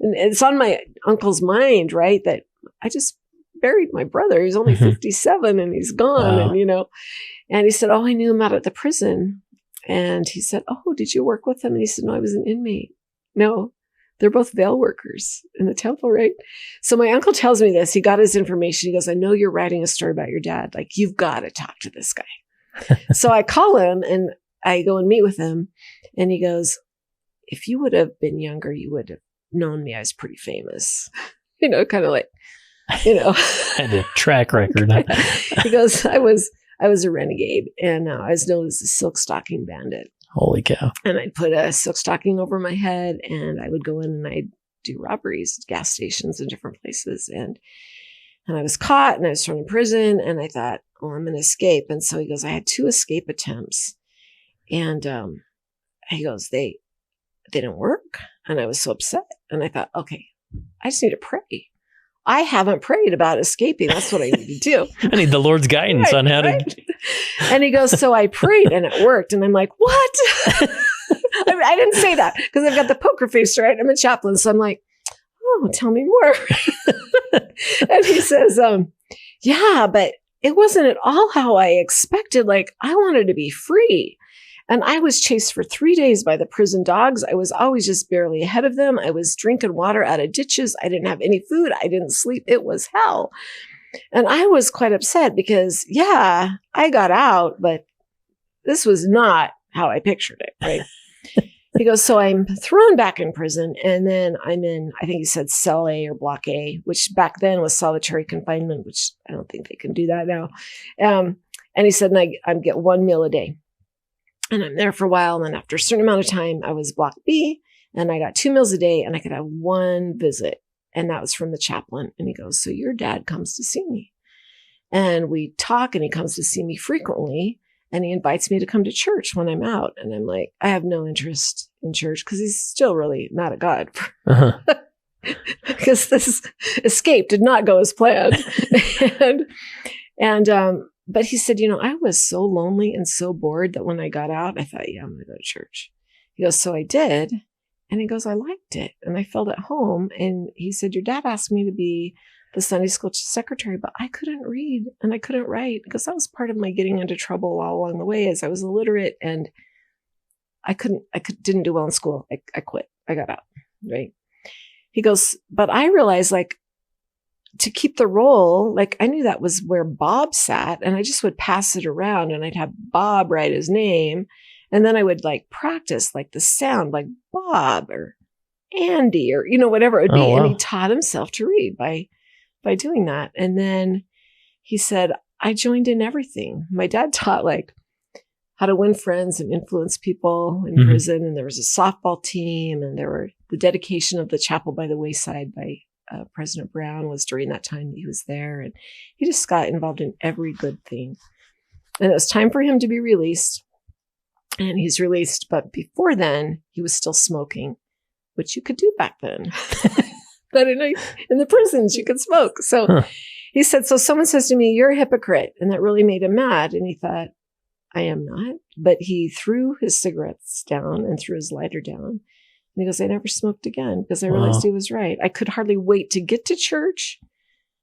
And it's on my uncle's mind, right? That I just buried my brother. He's only 57 and he's gone. Wow. And, and he said, oh, I knew him out at the prison. And he said, oh, did you work with him? And he said, no, I was an inmate. No, they're both veil workers in the temple, right? So my uncle tells me this. He got his information. He goes, I know you're writing a story about your dad. Like, you've got to talk to this guy. So I call him and I go and meet with him. And he goes, if you would have been younger, you would have known me. I was pretty famous, kind of like, Had a track record. He goes, I was a renegade, and I was known as the silk stocking bandit. Holy cow. And I'd put a silk stocking over my head, and I would go in and I'd do robberies at gas stations and different places. And I was caught and I was thrown in prison, and I thought, oh, I'm going to escape. And so he goes, I had 2 escape attempts. And he goes, they didn't work. And I was so upset. And I thought, okay, I just need to pray. I haven't prayed about escaping. That's what I need to do. I need the Lord's guidance on how to. And he goes, so I prayed and it worked. And I'm like, what? I didn't say that because I've got the poker face, right? I'm a chaplain. So I'm like, oh, tell me more. And he says, yeah, but it wasn't at all how I expected. Like, I wanted to be free. And I was chased for 3 days by the prison dogs. I was always just barely ahead of them. I was drinking water out of ditches. I didn't have any food. I didn't sleep. It was hell. And I was quite upset because, yeah, I got out, but this was not how I pictured it, right? He goes, so I'm thrown back in prison. And then I'm in, I think he said cell A or block A, which back then was solitary confinement, which I don't think they can do that now. And he said, and I get 1 meal a day. And I'm there for a while. And then after a certain amount of time, I was block B and I got 2 meals a day and I could have 1 visit. And that was from the chaplain. And he goes, so your dad comes to see me. And we talk and he comes to see me frequently. And he invites me to come to church when I'm out. And I'm like, I have no interest in church because he's still really mad at God. Because this escape did not go as planned. But he said, I was so lonely and so bored that when I got out, I thought, yeah, I'm going to go to church. He goes, so I did. And he goes, I liked it. And I felt at home. And he said, your dad asked me to be the Sunday school secretary, but I couldn't read and I couldn't write because that was part of my getting into trouble all along the way as I was illiterate and I didn't do well in school. I quit. I got out. Right. He goes, but I realized to keep the role, I knew that was where Bob sat and I just would pass it around and I'd have Bob write his name. And then I would practice the sound like Bob or Andy or, whatever it would be. Oh, wow. And he taught himself to read by doing that. And then he said, I joined in everything. My dad taught how to win friends and influence people in prison. And there was a softball team and there were the dedication of the chapel by the wayside by President Brown was during that time that he was there. And he just got involved in every good thing. And it was time for him to be released. And he's released. But before then, he was still smoking, which you could do back then. But in the prisons, you could smoke. So he said, so someone says to me, you're a hypocrite. And that really made him mad. And he thought, I am not. But he threw his cigarettes down and threw his lighter down. And he goes, I never smoked again because I realized he was right. I could hardly wait to get to church.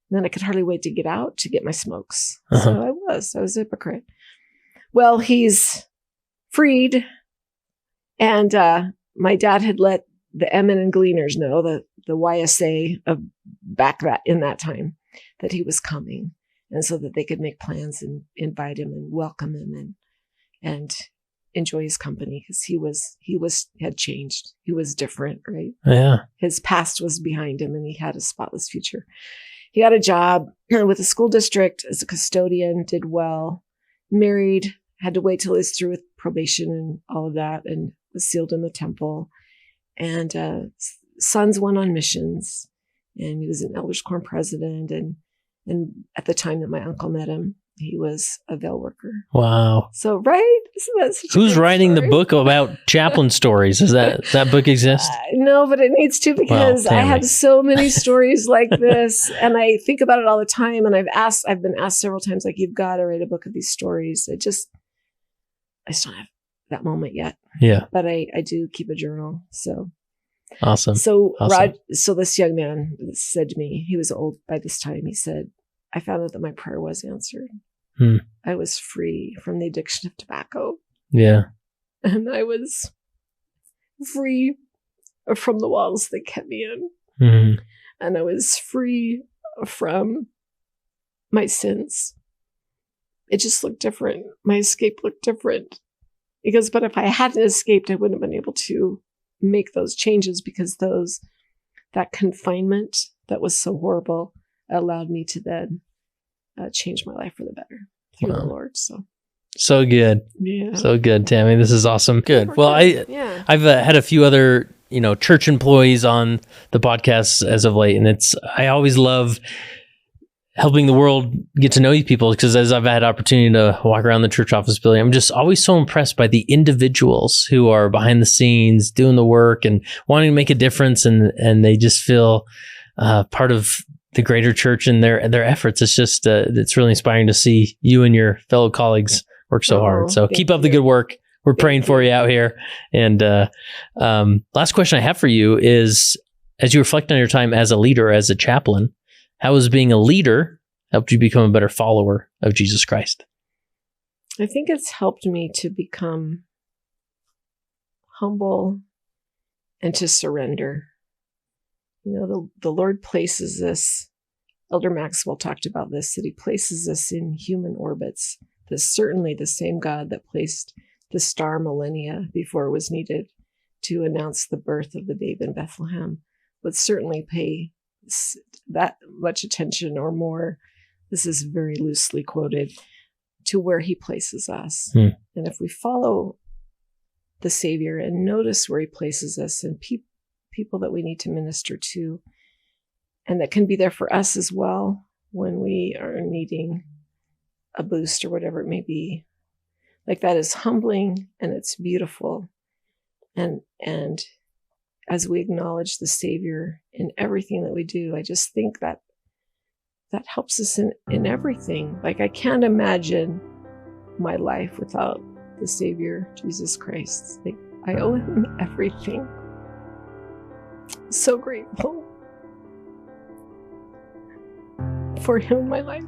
And then I could hardly wait to get out to get my smokes. So I was a hypocrite. Well, he's freed. And my dad had let the eminent gleaners know, the YSA of back in that time, that he was coming. And so that they could make plans and invite him and welcome him and enjoy his company because he had changed. He was different, right? Yeah. His past was behind him and he had a spotless future. He got a job with the school district as a custodian, did well, married, had to wait till he was through with probation and all of that and was sealed in the temple. And sons went on missions and he was an elders quorum president. And at the time that my uncle met him, he was a veil worker. Wow. So, right? Isn't that such a Who's great writing story? the book about chaplain stories? Does that book exist? No, but it needs to because I Tammy. have so many stories like this and I think about it all the time. And I've been asked several times, you've got to write a book of these stories. I just don't have that moment yet. Yeah. But I do keep a journal. So. Awesome. So Awesome. so this young man said to me, he was old by this time. He said, I found out that my prayer was answered. Hmm. I was free from the addiction of tobacco. Yeah. And I was free from the walls that kept me in. Mm-hmm. And I was free from my sins. It just looked different. My escape looked different. But if I hadn't escaped, I wouldn't have been able to make those changes, because that confinement that was so horrible allowed me to then change my life for the better through the Lord. So good. Yeah. So good, Tammy. This is awesome. Good. Well, I've had a few other, church employees on the podcast as of late, and I always love helping the world get to know you people, because as I've had opportunity to walk around the church office building, I'm just always so impressed by the individuals who are behind the scenes doing the work and wanting to make a difference, and they just feel part of the greater church and their efforts. It's just it's really inspiring to see you and your fellow colleagues work so hard. So keep up the good work. We're praying for you out here. And last question I have for you is, as you reflect on your time as a leader, as a chaplain, how has being a leader helped you become a better follower of Jesus Christ? I think it's helped me to become humble and to surrender. The Lord places us, Elder Maxwell talked about this, that he places us in human orbits. That's certainly the same God that placed the star millennia before it was needed to announce the birth of the babe in Bethlehem would certainly pay that much attention or more. This is very loosely quoted, to where he places us. And if we follow the Savior and notice where he places us and people that we need to minister to, and that can be there for us as well when we are needing a boost or whatever it may be, like, that is humbling and it's beautiful. And as we acknowledge the Savior in everything that we do, I just think that helps us in everything. Like, I can't imagine my life without the Savior, Jesus Christ. Like, I owe him everything. So grateful for him in my life.